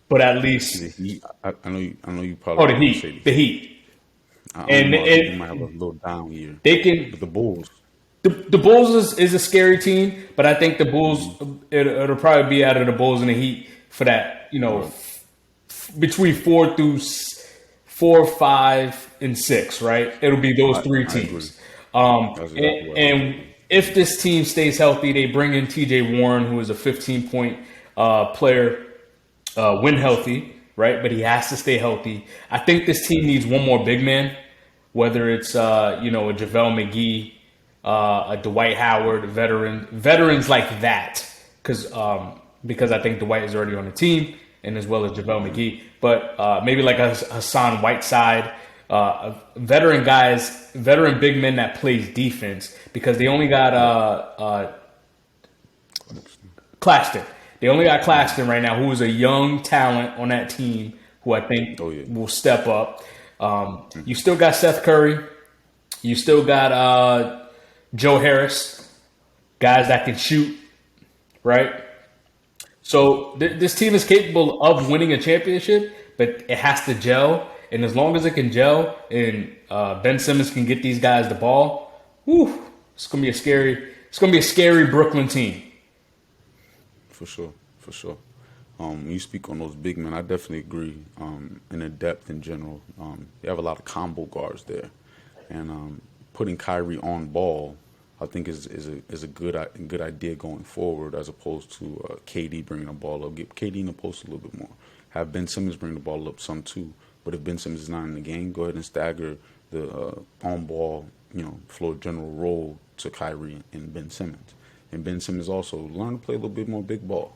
But at least The Heat. I know you probably. the Heat, the Heat, and you might have a little down year. They can. But the Bulls. The Bulls is a scary team, but I think the Bulls it'll probably be out of the Bulls and the Heat for that. Between 4, 5, and 6, right? It'll be those three teams. And if this team stays healthy, they bring in T.J. Warren, who is a 15-point player, when healthy, right? But he has to stay healthy. I think this team needs one more big man, whether it's a JaVale McGee, a Dwight Howard, veterans like that, because I think Dwight is already on the team, and as well as JaVale McGee. But maybe like a Hassan Whiteside, veteran big men that plays defense, because they only got Claxton. They only got Claxton right now, who is a young talent on that team who I think will step up. You still got Seth Curry. You still got Joe Harris, guys that can shoot, right? So this team is capable of winning a championship, but it has to gel. And as long as it can gel and Ben Simmons can get these guys the ball, it's gonna be a scary Brooklyn team. For sure. When you speak on those big men, I definitely agree. In the depth in general, you have a lot of combo guards there, and putting Kyrie on ball, I think is a good idea going forward, as opposed to KD bringing the ball up. Get KD in the post a little bit more. Have Ben Simmons bring the ball up some too. But if Ben Simmons is not in the game, go ahead and stagger the on ball, floor general role to Kyrie and Ben Simmons. And Ben Simmons also learn to play a little bit more big ball.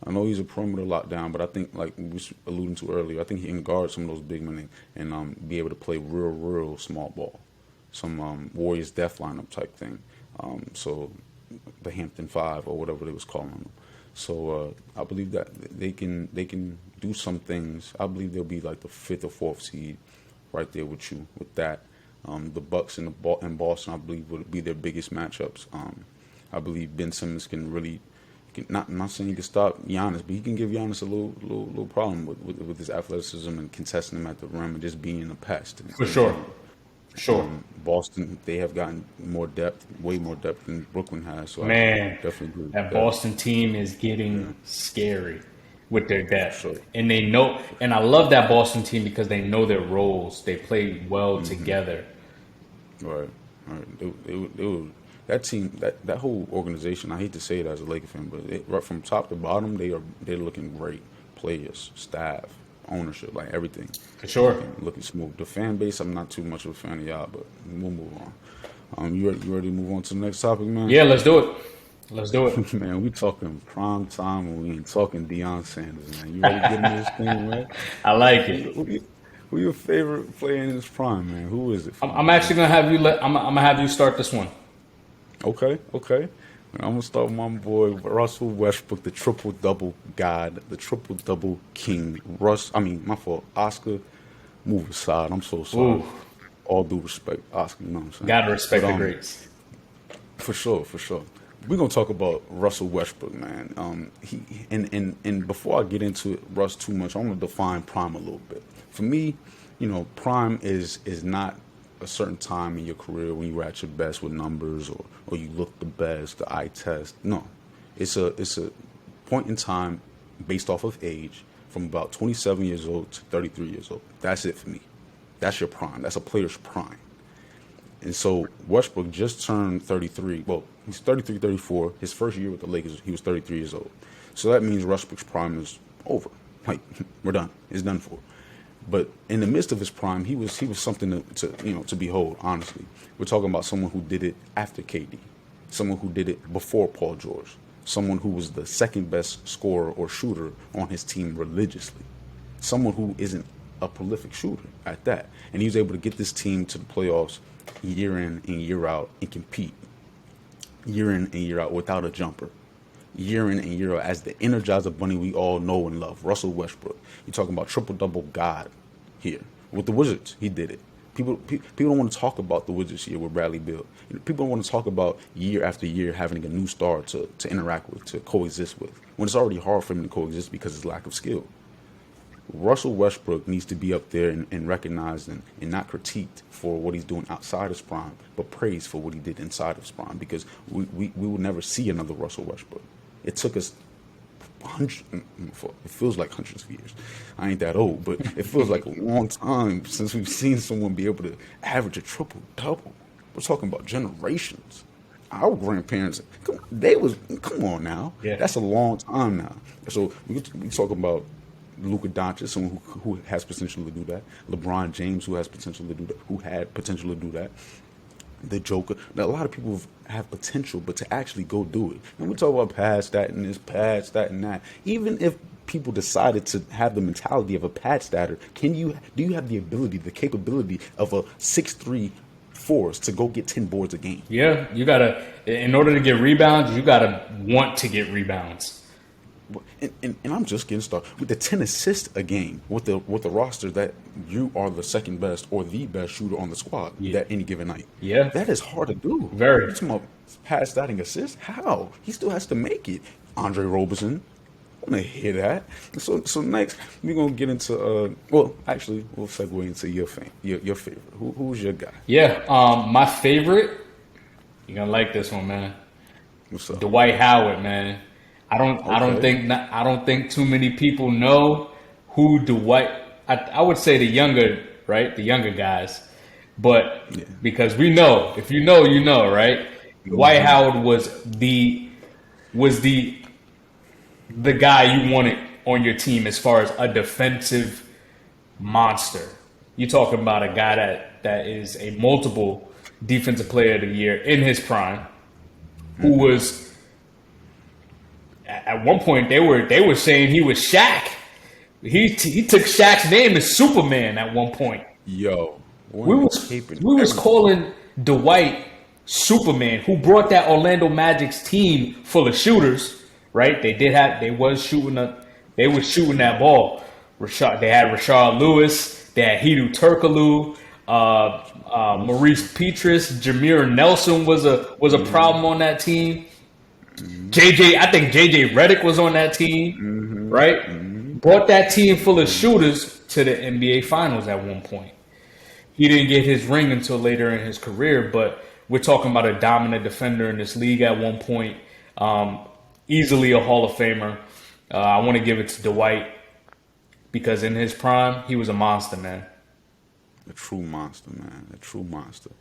I know he's a perimeter lockdown, but I think, like we was alluding to earlier, I think he can guard some of those big men and be able to play real small ball, some Warriors death lineup type thing. So the Hampton Five or whatever they was calling them. So I believe that they can do some things. I believe they'll be like the 5th or 4th seed, right there with you with that. The Bucks and Boston, I believe, would be their biggest matchups. I believe Ben Simmons can really. Not saying he can stop Giannis, but he can give Giannis a little problem with his athleticism and contesting him at the rim and just being a pest. For sure. Boston, they have gotten more depth, way more depth than Brooklyn has. So Man, I definitely agree with that Boston team is getting scary with their depth. Sure. And they know, and I love that Boston team because they know their roles. They play well together. Right. They were that team, that whole organization. I hate to say it as a Laker fan, but right from top to bottom, they're looking great. Players, staff, ownership, like everything. For sure. Looking smooth. The fan base, I'm not too much of a fan of y'all, but we'll move on. You ready to move on to the next topic, man? Yeah, let's do it. Man, we talking prime time and we ain't talking Deion Sanders, man. You ready to get into this thing, man? I like it. Who your favorite player in his prime, man? Who is it? I'm actually gonna have you. I'm gonna have you start this one. Okay. I'm gonna start with my boy Russell Westbrook, the triple-double god, the triple-double king. My fault. Oscar, move aside. I'm so sorry. Ooh. All due respect, Oscar. You know what I'm saying? Gotta respect the greats. For sure. We're gonna talk about Russell Westbrook, man. He and before I get into Russ too much, I want to define prime a little bit. For me, prime is not a certain time in your career when you were at your best with numbers or you look the best, the eye test. No, it's a point in time based off of age from about 27 years old to 33 years old. That's it for me. That's your prime. That's a player's prime. And so Westbrook just turned 33. Well, he's 33, 34. His first year with the Lakers, he was 33 years old. So that means Westbrook's prime is over. Like, we're done. It's done for. But in the midst of his prime, he was something to behold. Honestly, we're talking about someone who did it after KD, someone who did it before Paul George, someone who was the second best scorer or shooter on his team religiously, someone who isn't a prolific shooter at that, and he was able to get this team to the playoffs year in and year out and compete year in and year out without a jumper. Year in and year out as the Energizer Bunny we all know and love, Russell Westbrook. You're talking about triple-double God here. With the Wizards, he did it. People don't want to talk about the Wizards here with Bradley Beal. People don't want to talk about year after year having a new star to interact with, to coexist with, when it's already hard for him to coexist because of his lack of skill. Russell Westbrook needs to be up there and recognized and not critiqued for what he's doing outside his prime, but praised for what he did inside of his prime, because we will never see another Russell Westbrook. It took us it feels like hundreds of years. I ain't that old, but it feels like a long time since we've seen someone be able to average a triple-double. We're talking about generations. Our grandparents, come on now. Yeah. That's a long time now. So we talk about Luka Doncic, someone who has potential to do that. LeBron James, who has potential to do that, who had potential to do that. The Joker. Now, a lot of people have potential, but to actually go do it. And we talk about past that and this, past that and that. Even if people decided to have the mentality of a pad statter, do you have the ability, the capability of a 6'3" force to go get 10 boards a game? Yeah, you gotta. In order to get rebounds, you gotta want to get rebounds. And I'm just getting started with the 10 assists a game with the roster that you are the second best or the best shooter on the squad that any given night. Yeah, that is hard to do. Very. You're talking about pass starting assists? How? He still has to make it. Andre Roberson, I want to hear that. So next we're gonna get into we'll segue into your favorite. Who's your guy? Yeah, my favorite. You're gonna like this one, man. What's up? Dwight Howard, man. I don't think too many people know who Dwight. I would say the younger guys, but because we know, if you know, you know, right? Dwight Howard was the guy you wanted on your team as far as a defensive monster. You're talking about a guy that is a multiple defensive player of the year in his prime, who was. At one point, they were saying he was Shaq. He took Shaq's name as Superman at one point. Yo, we was calling Dwight Superman, who brought that Orlando Magic's team full of shooters. Right? They was shooting that ball. They had Rashard Lewis. They had Hedo Turkoglu. Maurice Petrus, Jameer Nelson was a problem on that team. I think JJ Redick was on that team, right? Brought that team full of shooters to the NBA Finals at one point. He didn't get his ring until later in his career, but we're talking about a dominant defender in this league at one point. Easily a Hall of Famer. I want to give it to Dwight because in his prime, he was a monster, man. A true monster, man. A true monster.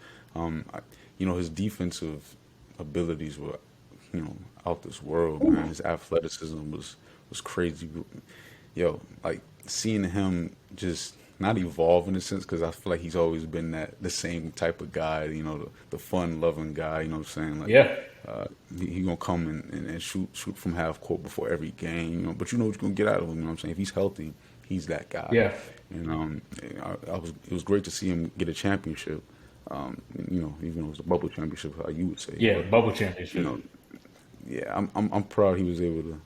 His defensive abilities were out this world, man. His athleticism was crazy. Yo, like seeing him just not evolve in a sense, because I feel like he's always been the same type of guy, the fun-loving guy, you know what I'm saying? Like, yeah. He gonna come and shoot from half court before every game, but you know what you're gonna get out of him, you know what I'm saying? If he's healthy, he's that guy. Yeah. And it was great to see him get a championship. Even though it was a bubble championship, how you would say. Yeah, but, bubble championship. Yeah, I'm proud he was able to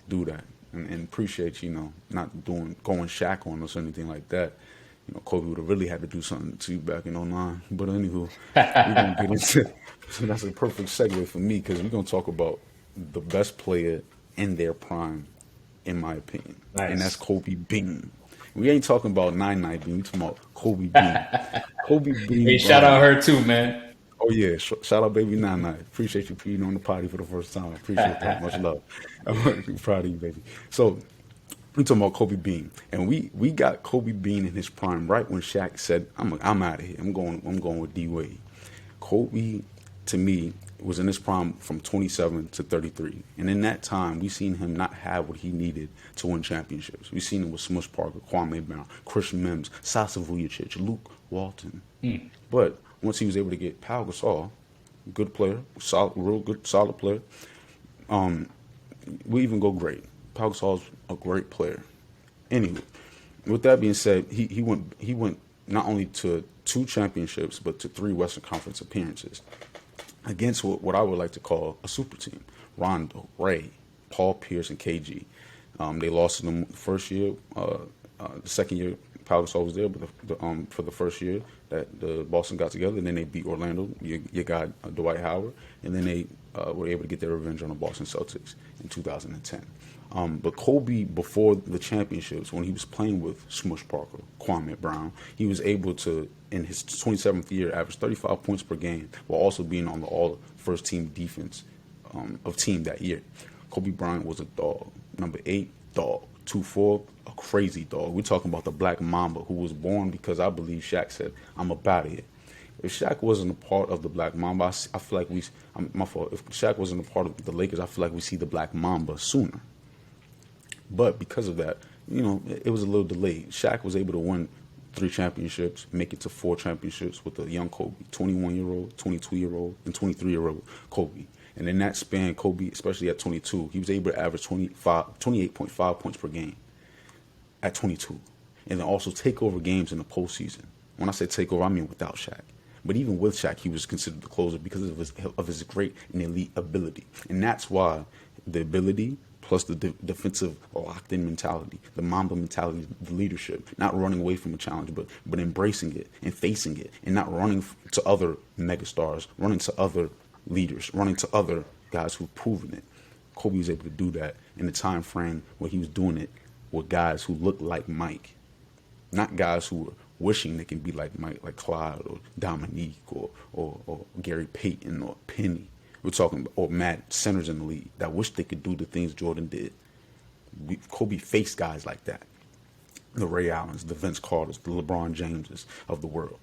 do that and appreciate not going Shaq on us or anything like that. Kobe would have really had to do something to you back in '09. But anywho, we're gonna get into. So that's a perfect segue for me because we're gonna talk about the best player in their prime, in my opinion, and that's Kobe Bean. We ain't talking about Nine Bean. We talking about Kobe Bean. Kobe Bean. Hey, shout out her too, man. Oh yeah, shout out baby Nine. Appreciate you being on the potty for the first time. I appreciate that. Much love. I'm proud of you, baby. So we talking about Kobe Bean, and we got Kobe Bean in his prime right when Shaq said, "I'm out of here. I'm going with D Wade." Kobe, to me, was in his prime from 27 to 33. And in that time, we seen him not have what he needed to win championships. We seen him with Smush Parker, Kwame Brown, Christian Mims, Sasa Vujacic, Luke Walton. But once he was able to get Pau Gasol, good player, real good, solid player, we even go great. Pau Gasol's a great player. Anyway, with that being said, he went not only to 2 championships, but to 3 Western Conference appearances against what I would like to call a super team. Rondo, Ray, Paul Pierce, and KG. They lost in the first year. The second year, Pau Gasol was there, but for the first year that the Boston got together, and then they beat Orlando. You got Dwight Howard, and then they were able to get their revenge on the Boston Celtics in 2010. But Kobe, before the championships, when he was playing with Smush Parker, Kwame Brown, he was able to, in his 27th year, average 35 points per game, while also being on the all-first team defense of team that year. Kobe Bryant was a dog. Number 8, dog. 2-4, a crazy dog. We're talking about the Black Mamba, who was born because I believe Shaq said, "I'm about it." If Shaq wasn't a part of the Black Mamba, I feel like my fault. If Shaq wasn't a part of the Lakers, I feel like we see the Black Mamba sooner. But because of that, it was a little delayed. Shaq was able to win 3 championships, make it to 4 championships with a young Kobe, 21-year-old, 22-year-old, and 23-year-old Kobe. And in that span, Kobe, especially at 22, he was able to average 28.5 points per game at 22. And then also take over games in the postseason. When I say take over, I mean without Shaq. But even with Shaq, he was considered the closer because of his great and elite ability. And that's why the ability plus the defensive locked-in mentality, the Mamba mentality, the leadership, not running away from a challenge, but embracing it and facing it, and not running to other megastars, running to other leaders, running to other guys who've proven it. Kobe was able to do that in the time frame where he was doing it with guys who looked like Mike, not guys who were wishing they can be like Mike, like Clyde or Dominique or Gary Payton or Penny. We're talking about, or mad centers in the league that wish they could do the things Jordan did. Kobe faced guys like that. The Ray Allens, the Vince Carters, the LeBron Jameses of the world.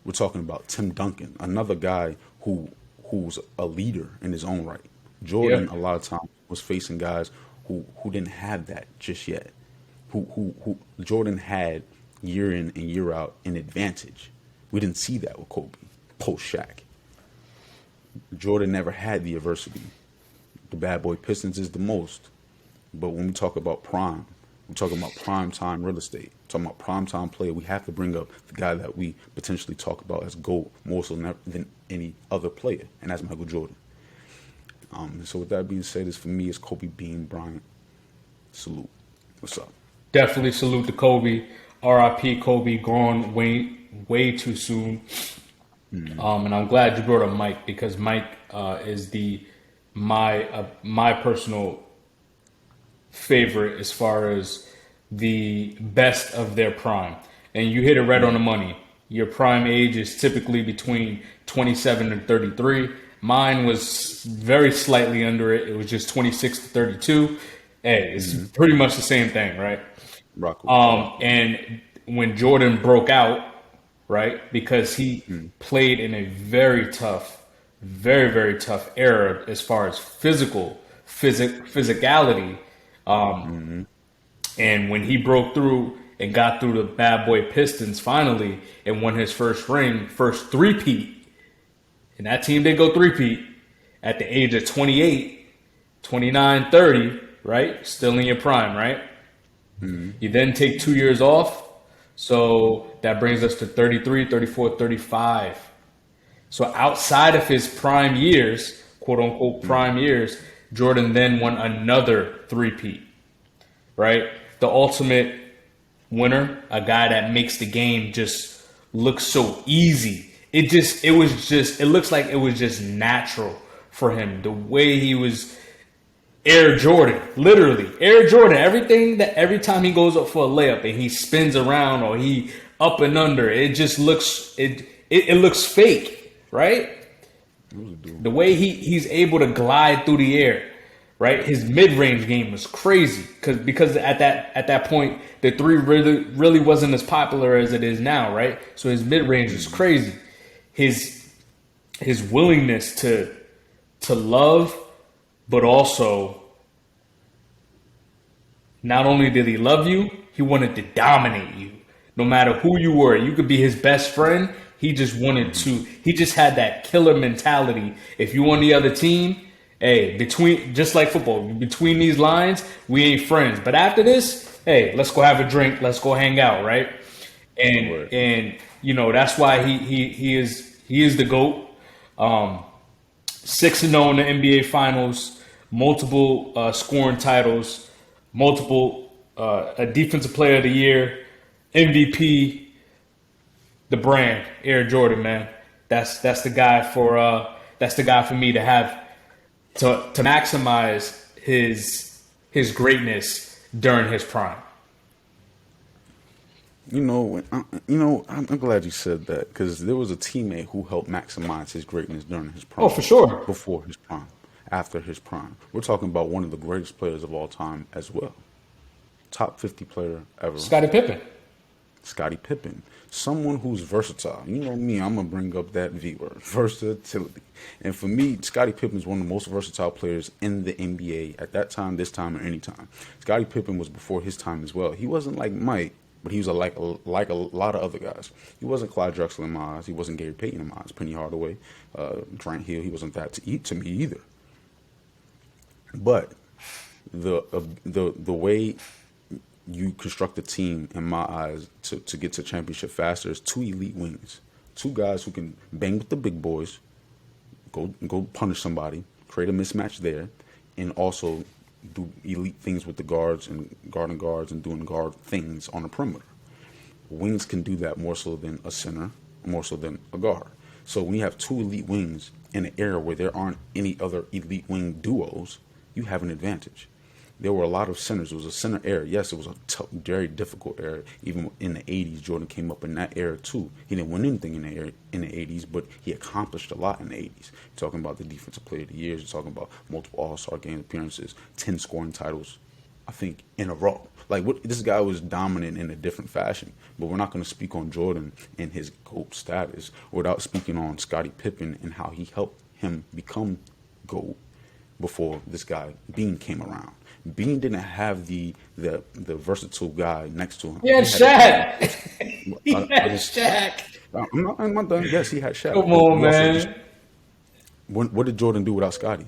We're talking about Tim Duncan, another guy who's a leader in his own right. Jordan, a lot of times, was facing guys who didn't have that just yet. Who Jordan had year in and year out an advantage. We didn't see that with Kobe, post Shaq. Jordan never had the adversity. The bad boy Pistons is the most. But when we talk about prime, we're talking about prime time real estate. We're talking about prime time player. We have to bring up the guy that we potentially talk about as GOAT more so than any other player, and that's Michael Jordan. So with that being said, for me, it's Kobe Bean Bryant. Salute. What's up? Definitely salute to Kobe. R.I.P. Kobe, gone way too soon. And I'm glad you brought up Mike, because Mike is my personal favorite as far as the best of their prime. And you hit it right on the money. Your prime age is typically between 27 and 33. Mine was very slightly under it. It was just 26 to 32. Hey, it's pretty much the same thing, right? And when Jordan broke out, right, because he played in a very tough era as far as physicality. And when he broke through and got through the bad boy Pistons finally and won his first three-peat, and that team did go three-peat at the age of 28, 29, 30, right? Still in your prime, right? You then take 2 years off. So that brings us to 33, 34, 35. So outside of his prime years, quote unquote prime years, Jordan then won another three-peat, right? The ultimate winner, a guy that makes the game just look so easy. It looks like it was just natural for him. The way he was Air Jordan, literally Air Jordan. Every time he goes up for a layup and he spins around or he up and under, it just looks it looks fake, right? The way he's able to glide through the air, right? His mid-range game was crazy because at that point the three really wasn't as popular as it is now, right? So his mid-range is crazy. His willingness to to love, but also not only did he love you, he wanted to dominate you. No matter who you were, you could be his best friend. He just wanted to. He just had that killer mentality. If you on the other team, hey, between just like football, between these lines, we ain't friends. But after this, hey, let's go have a drink. Let's go hang out, right? And you know that's why he is the GOAT. 6-0 in the NBA Finals, multiple scoring titles, multiple a Defensive Player of the Year, MVP, the brand, Air Jordan, man. That's the guy for me to have to maximize his greatness during his prime. I'm glad you said that because there was a teammate who helped maximize his greatness during his prime. Oh, for sure. Before his prime, after his prime. We're talking about one of the greatest players of all time as well. Top 50 player ever. Scottie Pippen. Scottie Pippen. Someone who's versatile. You know me, I'm going to bring up that V word, versatility. And for me, Scottie Pippen is one of the most versatile players in the NBA at that time, this time, or any time. Scottie Pippen was before his time as well. He wasn't like Mike, but he was like a lot of other guys. He wasn't Clyde Drexler in my eyes. He wasn't Gary Payton in my eyes. Penny Hardaway, Grant Hill. He wasn't that to me either. But the way you construct a team, in my eyes, to get to championship faster is two elite wings. Two guys who can bang with the big boys, go punish somebody, create a mismatch there, and also do elite things with the guards and guarding guards and doing guard things on the perimeter. Wings can do that more so than a center, more so than a guard. So when you have two elite wings in an era where there aren't any other elite wing duos, you have an advantage. There were a lot of centers. It was a center era. Yes, it was a very difficult era. Even in the 80s, Jordan came up in that era too. He didn't win anything in the 80s, but he accomplished a lot in the 80s. You're talking about the Defensive Player of the Year. You're talking about multiple All-Star game appearances, 10 scoring titles, I think, in a row. Like, this guy was dominant in a different fashion. But we're not going to speak on Jordan and his GOAT status without speaking on Scottie Pippen and how he helped him become GOAT before this guy, Bean, came around. Bean didn't have the versatile guy next to him. He had Shaq. Shaq. I'm not done. Yes, he had Shaq. Come on, man. What did Jordan do without Scottie?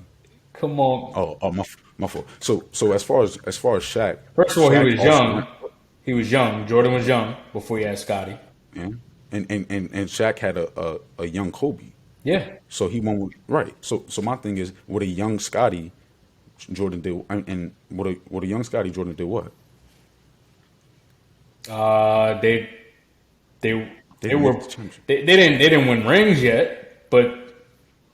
Come on. Oh, my fault. So as far as Shaq, first of all, Shaq he was young. He was young. Jordan was young before he had Scottie. Yeah, and Shaq had a young Kobe. Yeah. So he won right. So my thing is, with a young Scottie, Jordan did, and what a young Scottie, Jordan did what? They didn't win rings yet, but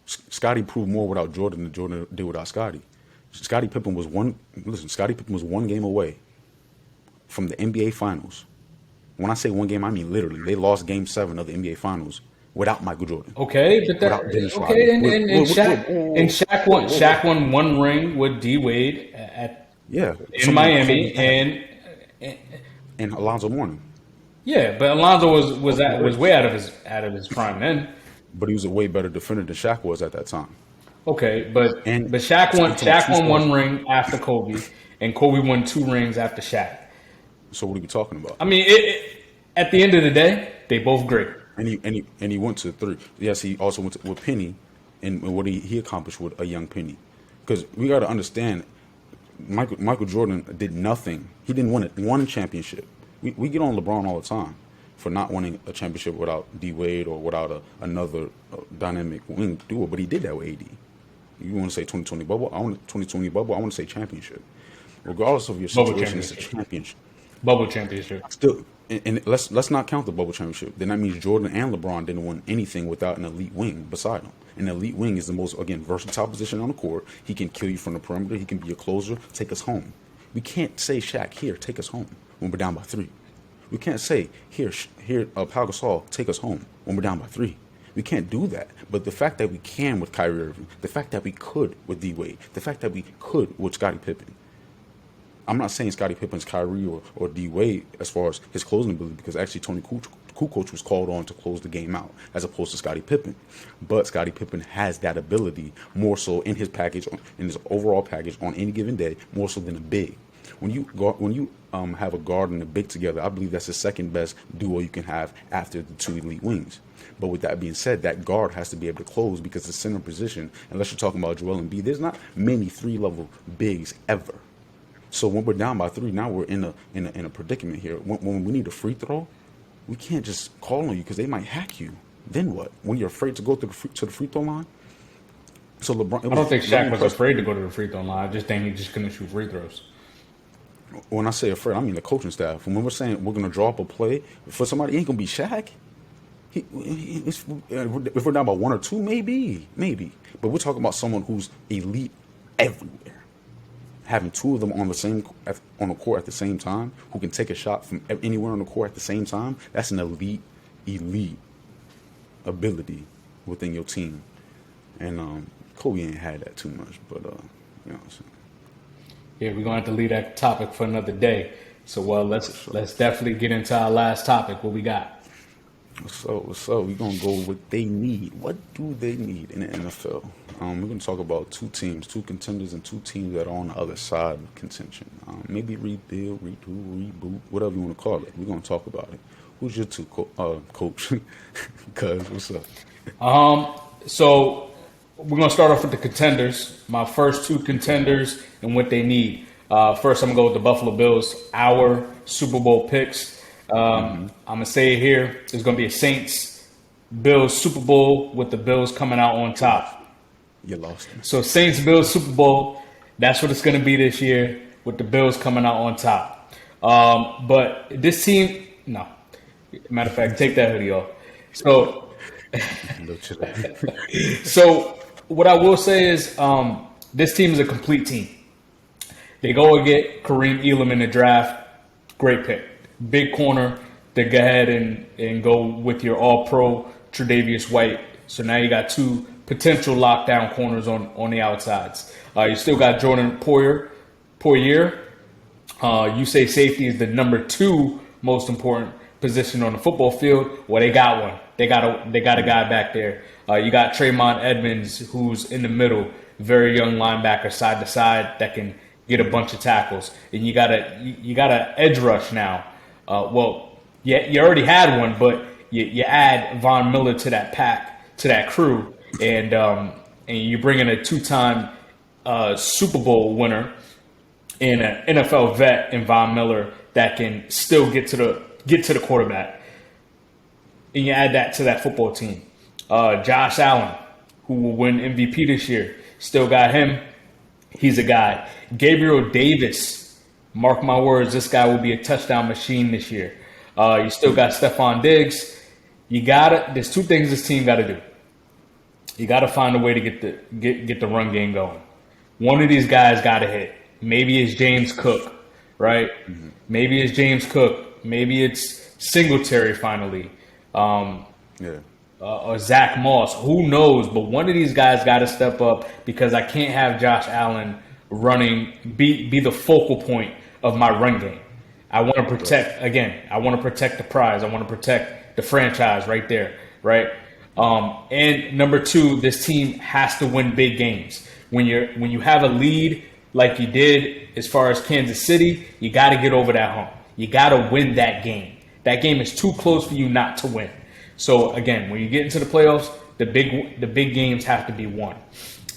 Scottie proved more without Jordan than Jordan did without Scottie. Scottie Pippen was one game away from the NBA Finals. When I say one game, I mean literally. They lost Game 7 of the NBA Finals without Michael Jordan. Okay, but Shaq won one ring with D Wade in Miami and Alonzo Mourning. Yeah, but Alonzo was way out of his prime then. But he was a way better defender than Shaq was at that time. Okay, but Shaq won one ring after Kobe, and Kobe won 2 rings after Shaq. So what are we talking about? I mean, at the end of the day, they both great. And he went to 3. Yes, he also went with Penny, and what he accomplished with a young Penny. Because we got to understand, Michael Jordan did nothing. He didn't win one championship. We get on LeBron all the time for not winning a championship without D Wade or without another dynamic wing duo, but he did that with AD. You want to say 2020 bubble? I want 2020 bubble. I want to say championship. Regardless of your situation, it's a championship. Bubble championship. Still, and let's not count the bubble championship. Then that means Jordan and LeBron didn't win anything without an elite wing beside him. An elite wing is the most, again, versatile position on the court. He can kill you from the perimeter. He can be a closer. Take us home. We can't say, Shaq, here, take us home when we're down by 3. We can't say, here, Pau Gasol, take us home when we're down by 3. We can't do that. But the fact that we can with Kyrie Irving, the fact that we could with D Wade, the fact that we could with Scottie Pippen. I'm not saying Scottie Pippen's Kyrie or D Wade as far as his closing ability, because actually Tony who coach was called on to close the game out, as opposed to Scottie Pippen. But Scottie Pippen has that ability more so in his package, in his overall package on any given day, more so than a big. When you have a guard and a big together, I believe that's the second best duo you can have after the two elite wings. But with that being said, that guard has to be able to close, because the center position, unless you're talking about Joel Embiid, there's not many 3-level bigs ever. So when we're down by 3, now we're in a predicament here. When we need a free throw, we can't just call on you because they might hack you. Then what? When you're afraid to go to the free throw line? So LeBron, I don't think Shaq was afraid to go to the free throw line. I just think he just couldn't shoot free throws. When I say afraid, I mean the coaching staff. When we're saying we're going to draw up a play for somebody, ain't going to be Shaq. If we're down by 1 or 2, maybe. But we're talking about someone who's elite everywhere. Having 2 of them on the court at the same time, who can take a shot from anywhere on the court at the same time, that's an elite ability within your team. And Kobe ain't had that too much, but you know what I'm saying. Yeah, we're gonna have to leave that topic for another day. So let's definitely get into our last topic. What we got? So we're gonna go with what they need. What do they need in the NFL? We're gonna talk about 2 teams, 2 contenders, and 2 teams that are on the other side of contention. Maybe rebuild, retool, reboot, whatever you want to call it. We're gonna talk about it. Who's your 2 coach? Cuz, what's up? So we're gonna start off with the contenders. My first 2 contenders and what they need. First, I'm gonna go with the Buffalo Bills. Our Super Bowl picks. I'm gonna say it here. It's gonna be a Saints Bills Super Bowl with the Bills coming out on top. You lost me. So Saints Bills Super Bowl. That's what it's gonna be this year with the Bills coming out on top. But this team, no. Matter of fact, take that hoodie off. So what I will say is this team is a complete team. They go and get Kareem Elam in the draft. Great pick. Big corner to go ahead and go with your all-pro Tre'Davious White. So now you got 2 potential lockdown corners on the outsides. You still got Jordan Poyer. You say safety is the number 2 most important position on the football field. Well, they got one. They got a guy back there. You got Tremont Edmonds, who's in the middle, very young linebacker, side to side, that can get a bunch of tackles. And you got a edge rush now. You already had one, but you add Von Miller to that pack, to that crew, and you bring in a 2-time Super Bowl winner and an NFL vet in Von Miller that can still get to the quarterback, and you add that to that football team. Josh Allen, who will win MVP this year, still got him. He's a guy. Gabriel Davis, mark my words, this guy will be a touchdown machine this year. You still got Stephon Diggs. There's 2 things this team got to do. You got to find a way to get the run game going. One of these guys got to hit. Maybe it's James Cook, right? Mm-hmm. Maybe it's James Cook. Maybe it's Singletary finally. Or Zach Moss. Who knows? But one of these guys got to step up, because I can't have Josh Allen be the focal point of my run game. I want to protect, I want to protect the prize. I want to protect the franchise right there, right? And number 2, this team has to win big games. When you have a lead like you did as far as Kansas City, you got to get over that hump. You got to win that game. That game is too close for you not to win. So again, when you get into the playoffs, the big games have to be won.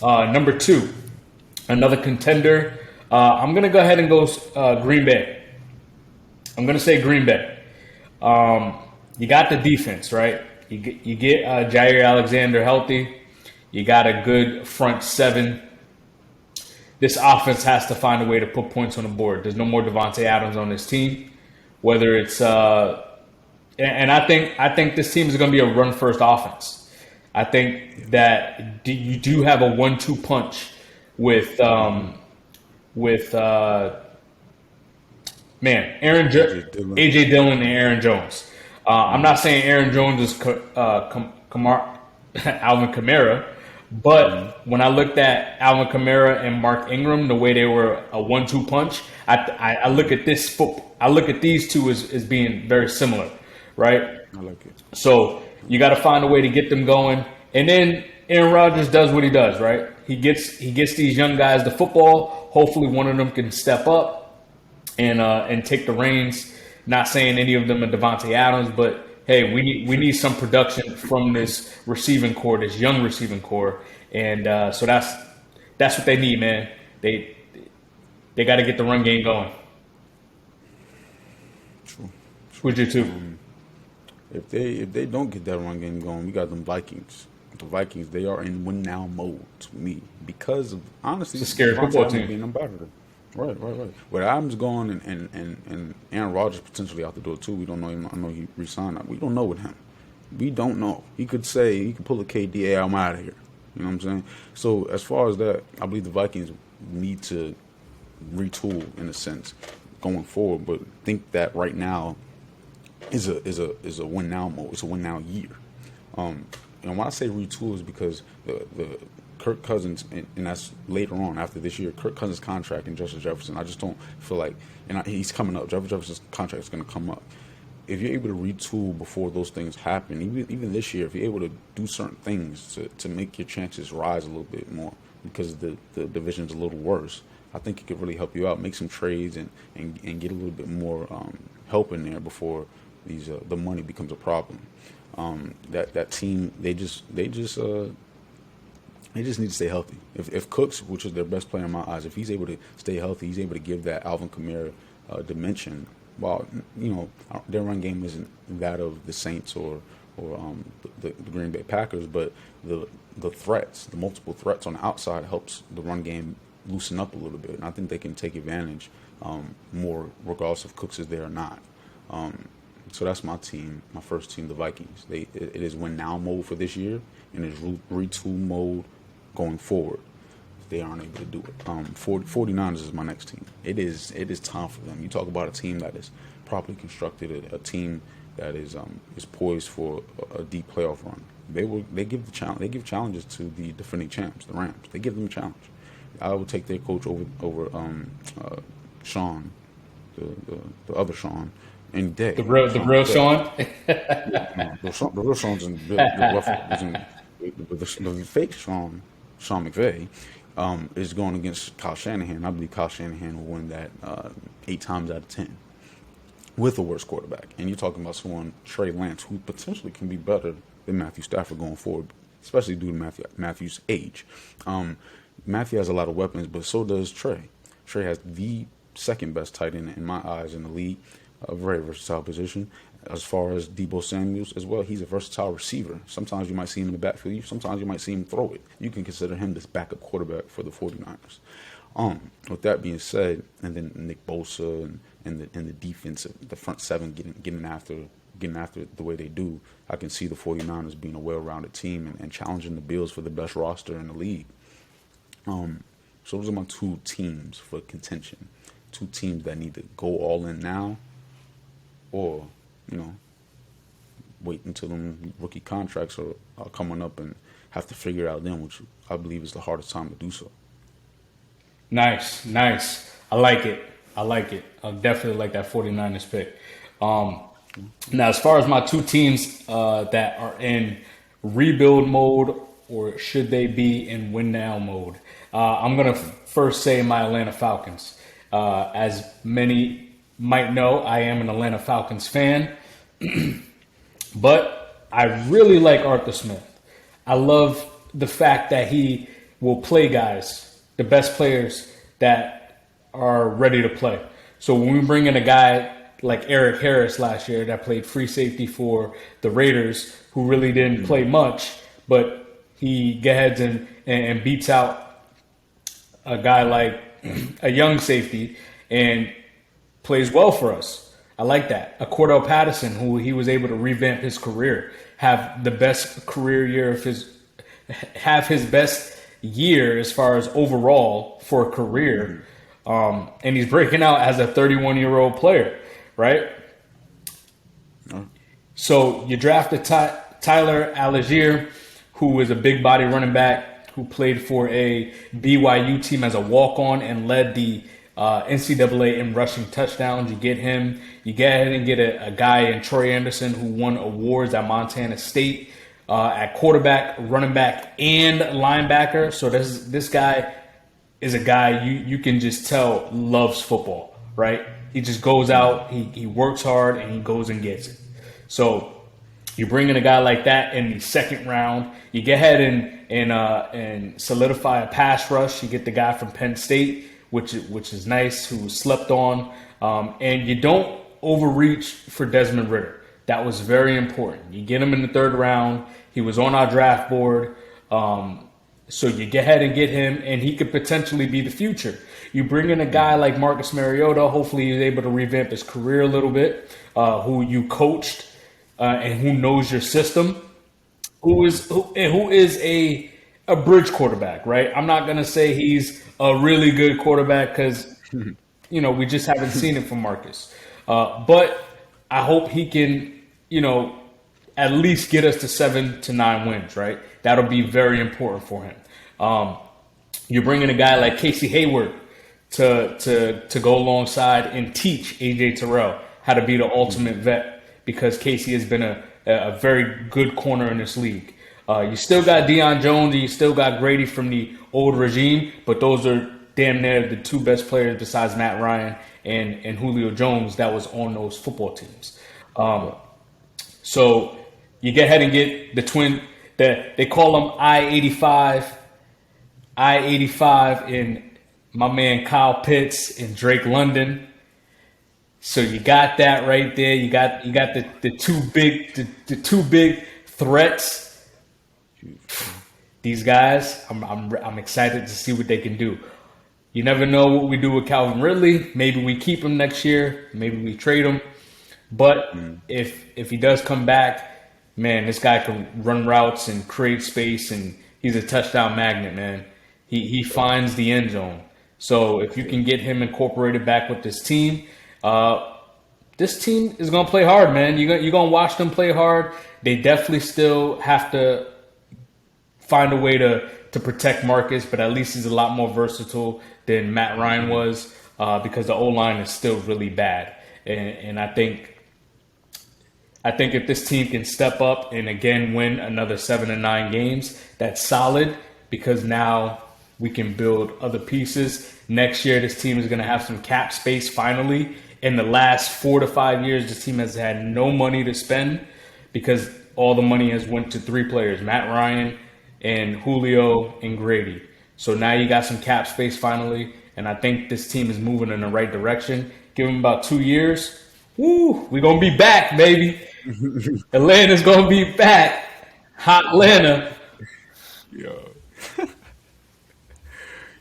Number 2, another contender. I'm gonna go ahead and go Green Bay. I'm gonna say Green Bay. You got the defense, right? You get Jair Alexander healthy. You got a good front 7. This offense has to find a way to put points on the board. There's no more Devontae Adams on this team. Whether it's and I think this team is going to be a run-first offense. I think that you do have a 1-2 punch with AJ Dillon and Aaron Jones. I'm not saying Aaron Jones is Alvin Kamara, but when I looked at Alvin Kamara and Mark Ingram, the way they were a 1-2 punch, I look at these 2 as being very similar, right? I like it. So you got to find a way to get them going. And then Aaron Rodgers does what he does, right? He gets these young guys the football. Hopefully one of them can step up and take the reins. Not saying any of them are Devontae Adams, but hey, we need some production from this receiving core, this young receiving core. And so that's what they need, man. They got to get the run game going. True. Who's your two? If they don't get that run game going, we got them Vikings. The Vikings, they are in win now mode to me because of honestly, it's a scary football team being unbetter. Right. With Adams gone and Aaron Rodgers potentially out the door too. We don't know him. I know he resigned. We don't know with him. We don't know. He could pull a KDA. I'm out of here. You know what I'm saying? So as far as that, I believe the Vikings need to retool in a sense going forward. But think that right now is a win now mode. It's a win now year. And when I say retool is because the Kirk Cousins, and that's later on after this year, Kirk Cousins' contract and Justin Jefferson, I just don't feel like, he's coming up. Jefferson's contract is going to come up. If you're able to retool before those things happen, even this year, if you're able to do certain things to make your chances rise a little bit more because the division's a little worse, I think it could really help you out. Make some trades and get a little bit more help in there before the money becomes a problem. That team, they just need to stay healthy. If Cooks, which is their best player in my eyes, if he's able to stay healthy, he's able to give that Alvin Kamara dimension. While their run game isn't that of the Saints or the Green Bay Packers, but the multiple threats on the outside helps the run game loosen up a little bit, and I think they can take advantage more regardless if Cooks is there or not. So that's my team, my first team, the Vikings. It is win now mode for this year, and it's retool mode going forward. They aren't able to do it. 49ers is my next team. It is time for them. You talk about a team that is properly constructed, a team that is poised for a deep playoff run. They give challenges to the defending champs, the Rams. They give them a challenge. I would take their coach over Sean, the other Sean, any day. The real Sean. The real Sean's in the fake Sean McVay. Is going against Kyle Shanahan. I believe Kyle Shanahan will win that 8 times out of 10 with a worse quarterback. And you're talking about someone, Trey Lance, who potentially can be better than Matthew Stafford going forward, especially due to Matthew's age. Matthew has a lot of weapons, but so does Trey. Trey has the second best tight end in my eyes in the league, a very versatile position. As far as Deebo Samuels as well, he's a versatile receiver. Sometimes you might see him in the backfield. Sometimes you might see him throw it. You can consider him this backup quarterback for the 49ers. With that being said, and then Nick Bosa and the defense, the front seven getting after the way they do, I can see the 49ers being a well-rounded team and challenging the Bills for the best roster in the league. So those are my two teams for contention. Two teams that need to go all in now, or wait until them rookie contracts are coming up and have to figure it out then, which I believe is the hardest time to do so. Nice. I like it. I definitely like that 49ers pick. Now, as far as my two teams that are in rebuild mode, or should they be in win now mode, I'm going to first say my Atlanta Falcons. As many might know, I am an Atlanta Falcons fan, but I really like Arthur Smith. I love the fact that he will play guys, the best players that are ready to play. So when we bring in a guy like Eric Harris last year that played free safety for the Raiders, who really didn't play much, but he gets and beats out a guy like a young safety and plays well for us. I like that. A Cordell Patterson, who he was able to revamp his career, have the best career year of have his best year as far as overall for a career. And he's breaking out as a 31-year-old player, right? So you drafted Tyler Algier, who is a big body running back who played for a BYU team as a walk-on and led the NCAA in rushing touchdowns. You get him. You get ahead and get a guy in Troy Anderson who won awards at Montana State at quarterback, running back, and linebacker. So this guy is a guy you can just tell loves football, right? He just goes out, he works hard, and he goes and gets it. So you bring in a guy like that in the second round. You get ahead and solidify a pass rush. You get the guy from Penn State, which is nice, who was slept on. And you don't overreach for Desmond Ridder. That was very important. You get him in the third round. He was on our draft board. So you get ahead and get him, and he could potentially be the future. You bring in a guy like Marcus Mariota. Hopefully he's able to revamp his career a little bit, who you coached and who knows your system, who is a bridge quarterback, right? I'm not going to say he's a really good quarterback because, we just haven't seen it from Marcus. But I hope he can, at least get us to 7 to 9 wins, right? That'll be very important for him. You bring in a guy like Casey Hayward to go alongside and teach AJ Terrell how to be the ultimate vet, because Casey has been a very good corner in this league. You still got Deion Jones and you still got Grady from the old regime, but those are damn near the two best players besides Matt Ryan and Julio Jones that was on those football teams. So you get ahead and get the twin. They call them I-85 in my man Kyle Pitts and Drake London. So you got that right there. You got the two big threats. These guys, I'm excited to see what they can do. You never know what we do with Calvin Ridley. Maybe we keep him next year. Maybe we trade him. But if he does come back, man, this guy can run routes and create space, and he's a touchdown magnet, man. He finds the end zone. So if you can get him incorporated back with this team is going to play hard, man. You're going to watch them play hard. They definitely still have to find a way to protect Marcus, but at least he's a lot more versatile than Matt Ryan was, because the O-line is still really bad. And I think if this team can step up and again win another 7 to 9 games, that's solid, because now we can build other pieces. Next year, this team is going to have some cap space finally. In the last 4 to 5 years, this team has had no money to spend because all the money has went to 3 players, Matt Ryan and Julio and Grady. So now you got some cap space finally, and I think this team is moving in the right direction. Give them about 2 years. Woo, we're going to be back, baby. Atlanta's going to be back. Hot Atlanta.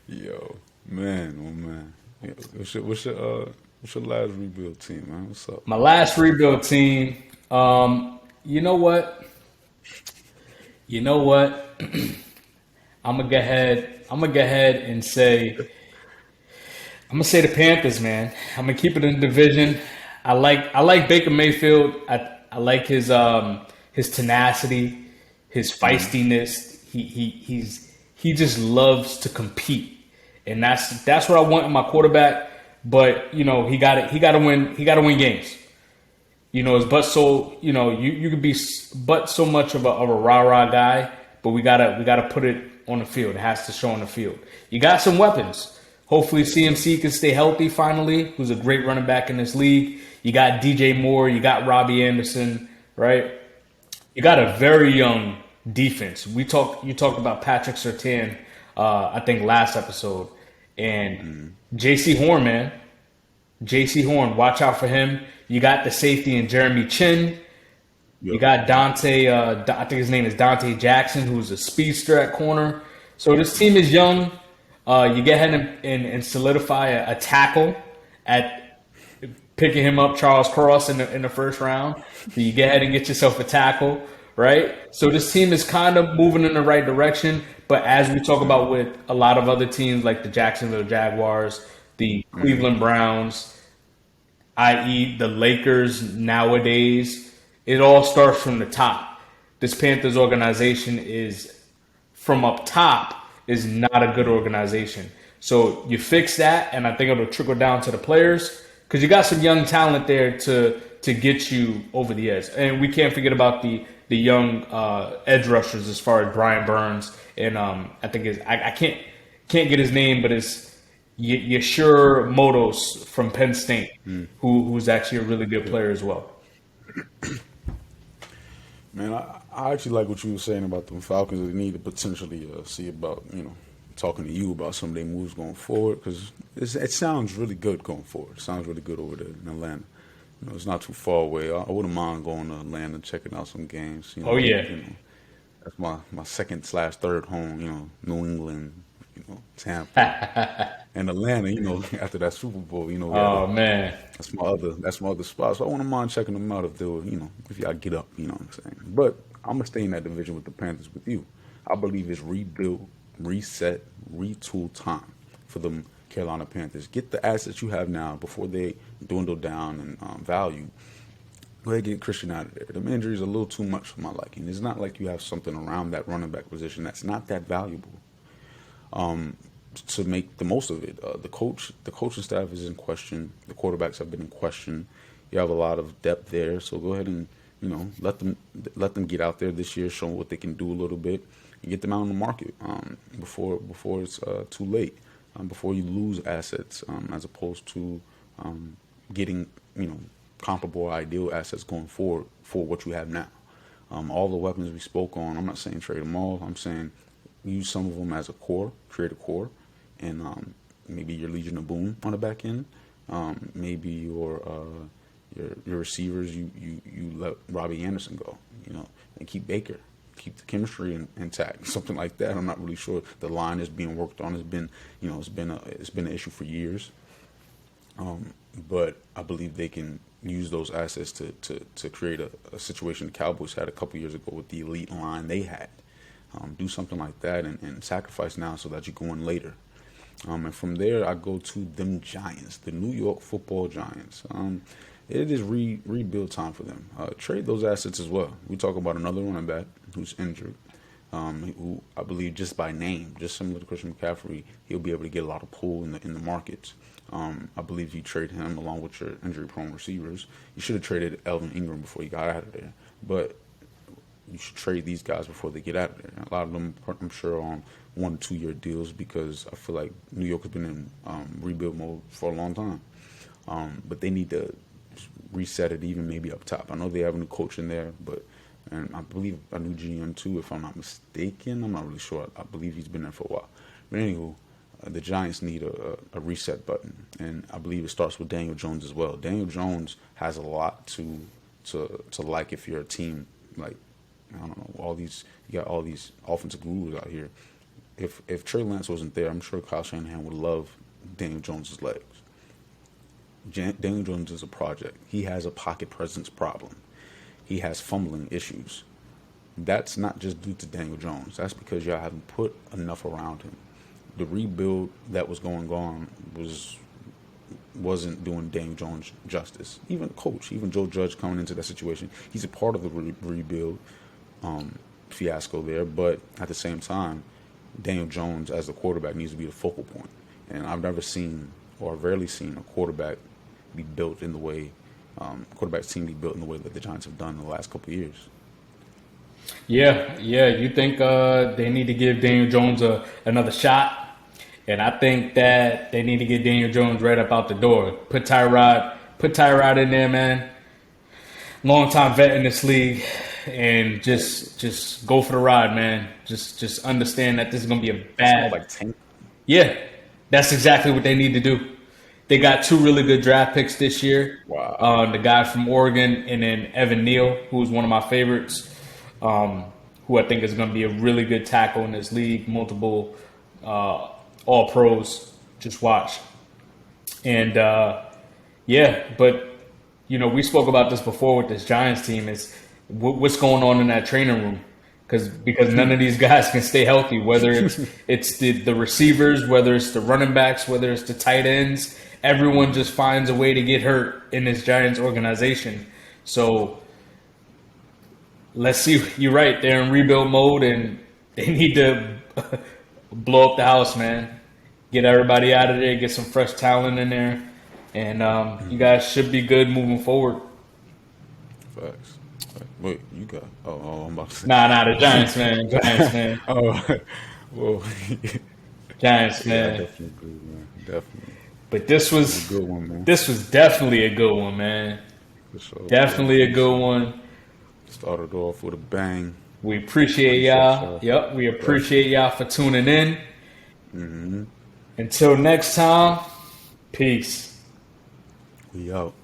Yo, man, oh man. What's your last rebuild team, man? What's up? My last rebuild team, you know what? I'm gonna go ahead and say the Panthers, man. I'm gonna keep it in the division. I like Baker Mayfield. I like his tenacity, his feistiness. He just loves to compete, and that's what I want in my quarterback. But he got to win games. You could be but so much of a rah-rah guy, but we gotta put it on the field. It has to show on the field. You got some weapons. Hopefully CMC can stay healthy finally, who's a great running back in this league. You got DJ Moore, you got Robbie Anderson, right? You got a very young defense. You talked about Patrick Surtain, I think last episode. And JC Horn, man. JC Horn, watch out for him. You got the safety in Jeremy Chin. Yep. You got Dante, I think his name is Dante Jackson, who's a speedster at corner. So this team is young. You get ahead and solidify a tackle at picking him up, Charles Cross, in the first round. So you get ahead and get yourself a tackle, right? So this team is kind of moving in the right direction. But as we talk about with a lot of other teams like the Jacksonville Jaguars, the Cleveland Browns, i.e. the Lakers nowadays, it all starts from the top. This Panthers organization is, from up top, is not a good organization. So you fix that, and I think it'll trickle down to the players because you got some young talent there to get you over the edge. And we can't forget about the young edge rushers as far as Brian Burns and I think I can't get his name, but it's Yashur Motos from Penn State, who's actually a really good player as well. Man, I actually like what you were saying about the Falcons. They need to potentially see about, talking to you about some of their moves going forward because it sounds really good going forward. It sounds really good over there in Atlanta. It's not too far away. I wouldn't mind going to Atlanta and checking out some games. Oh, yeah. That's my second/third home, New England, Tampa. And Atlanta, after that Super Bowl, Oh man, that's my other spot. So I wouldn't mind checking them out if they were, if y'all get up, you know what I'm saying. But I'm gonna stay in that division with the Panthers with you. I believe it's rebuild, reset, retool time for the Carolina Panthers. Get the assets you have now before they dwindle down in value. Go ahead and get Christian out of there. The injury is a little too much for my liking. It's not like you have something around that running back position that's not that valuable. To make the most of it, the coaching staff is in question. The quarterbacks have been in question. You have a lot of depth there, so go ahead and let them get out there this year, show what they can do a little bit, and get them out on the market before it's too late. Before you lose assets, as opposed to getting comparable or ideal assets going forward for what you have now. All the weapons we spoke on, I'm not saying trade them all. I'm saying use some of them as a core, create a core, and maybe your Legion of Boom on the back end. Maybe your receivers, you let Robbie Anderson go, and keep Baker, keep the chemistry intact, something like that. I'm not really sure. The line is being worked on. It's been an issue for years. But I believe they can use those assets to create a situation the Cowboys had a couple years ago with the elite line they had. Do something like that and sacrifice now so that you go in later. And from there, I go to them Giants, the New York Football Giants. It is rebuild time for them. Trade those assets as well. We talk about another running back who's injured, who I believe just by name, just similar to Christian McCaffrey, he'll be able to get a lot of pull in the markets. I believe you trade him along with your injury-prone receivers. You should have traded Elvin Ingram before you got out of there, but you should trade these guys before they get out of there. A lot of them, I'm sure, on 1 to 2 year deals because I feel like New York has been in rebuild mode for a long time. But they need to reset it even maybe up top. I know they have a new coach in there, and I believe a new GM too, if I'm not mistaken. I'm not really sure. I believe he's been there for a while. But anywho, the Giants need a reset button, and I believe it starts with Daniel Jones as well. Daniel Jones has a lot to like if you're a team like, I don't know, you got all these offensive gurus out here. If Trey Lance wasn't there, I'm sure Kyle Shanahan would love Daniel Jones's legs. Daniel Jones is a project. He has a pocket presence problem. He has fumbling issues. That's not just due to Daniel Jones. That's because y'all haven't put enough around him. The rebuild that was going on wasn't doing Daniel Jones justice. Even the coach, even Joe Judge coming into that situation, he's a part of the rebuild fiasco there. But at the same time, Daniel Jones as the quarterback needs to be the focal point. And I've never seen or rarely seen a quarterback be built in the way, quarterback team be built in the way that the Giants have done in the last couple of years. Yeah. You think they need to give Daniel Jones another shot? And I think that they need to get Daniel Jones right up out the door. Put Tyrod in there, man. Long time vet in this league, and just go for the ride, man. Just understand that this is gonna be a bad. Yeah, that's exactly what they need to do. They got 2 really good draft picks this year. Wow. The guy from Oregon, and then Evan Neal, who's one of my favorites, who I think is going to be a really good tackle in this league. Multiple all pros. Just watch. And but we spoke about this before with this Giants team. Is what's going on in that training room? Because none of these guys can stay healthy. Whether it's the receivers, whether it's the running backs, whether it's the tight ends, everyone just finds a way to get hurt in this Giants organization. So let's see. You're right. They're in rebuild mode, and they need to blow up the house, man. get everybody out of there, get some fresh talent in there, and you guys should be good moving forward. Facts. Wait, you got? I'm about to say. Nah, the Giants, man. Giants, man. Oh, well, Giants, yeah, I man. definitely agree, man. Definitely. But this It was was a good one, man. this was definitely a good one, man. For sure. Definitely a good one. Started off with a bang. We appreciate y'all. Yep, we appreciate y'all for tuning in. Until next time, peace. We out.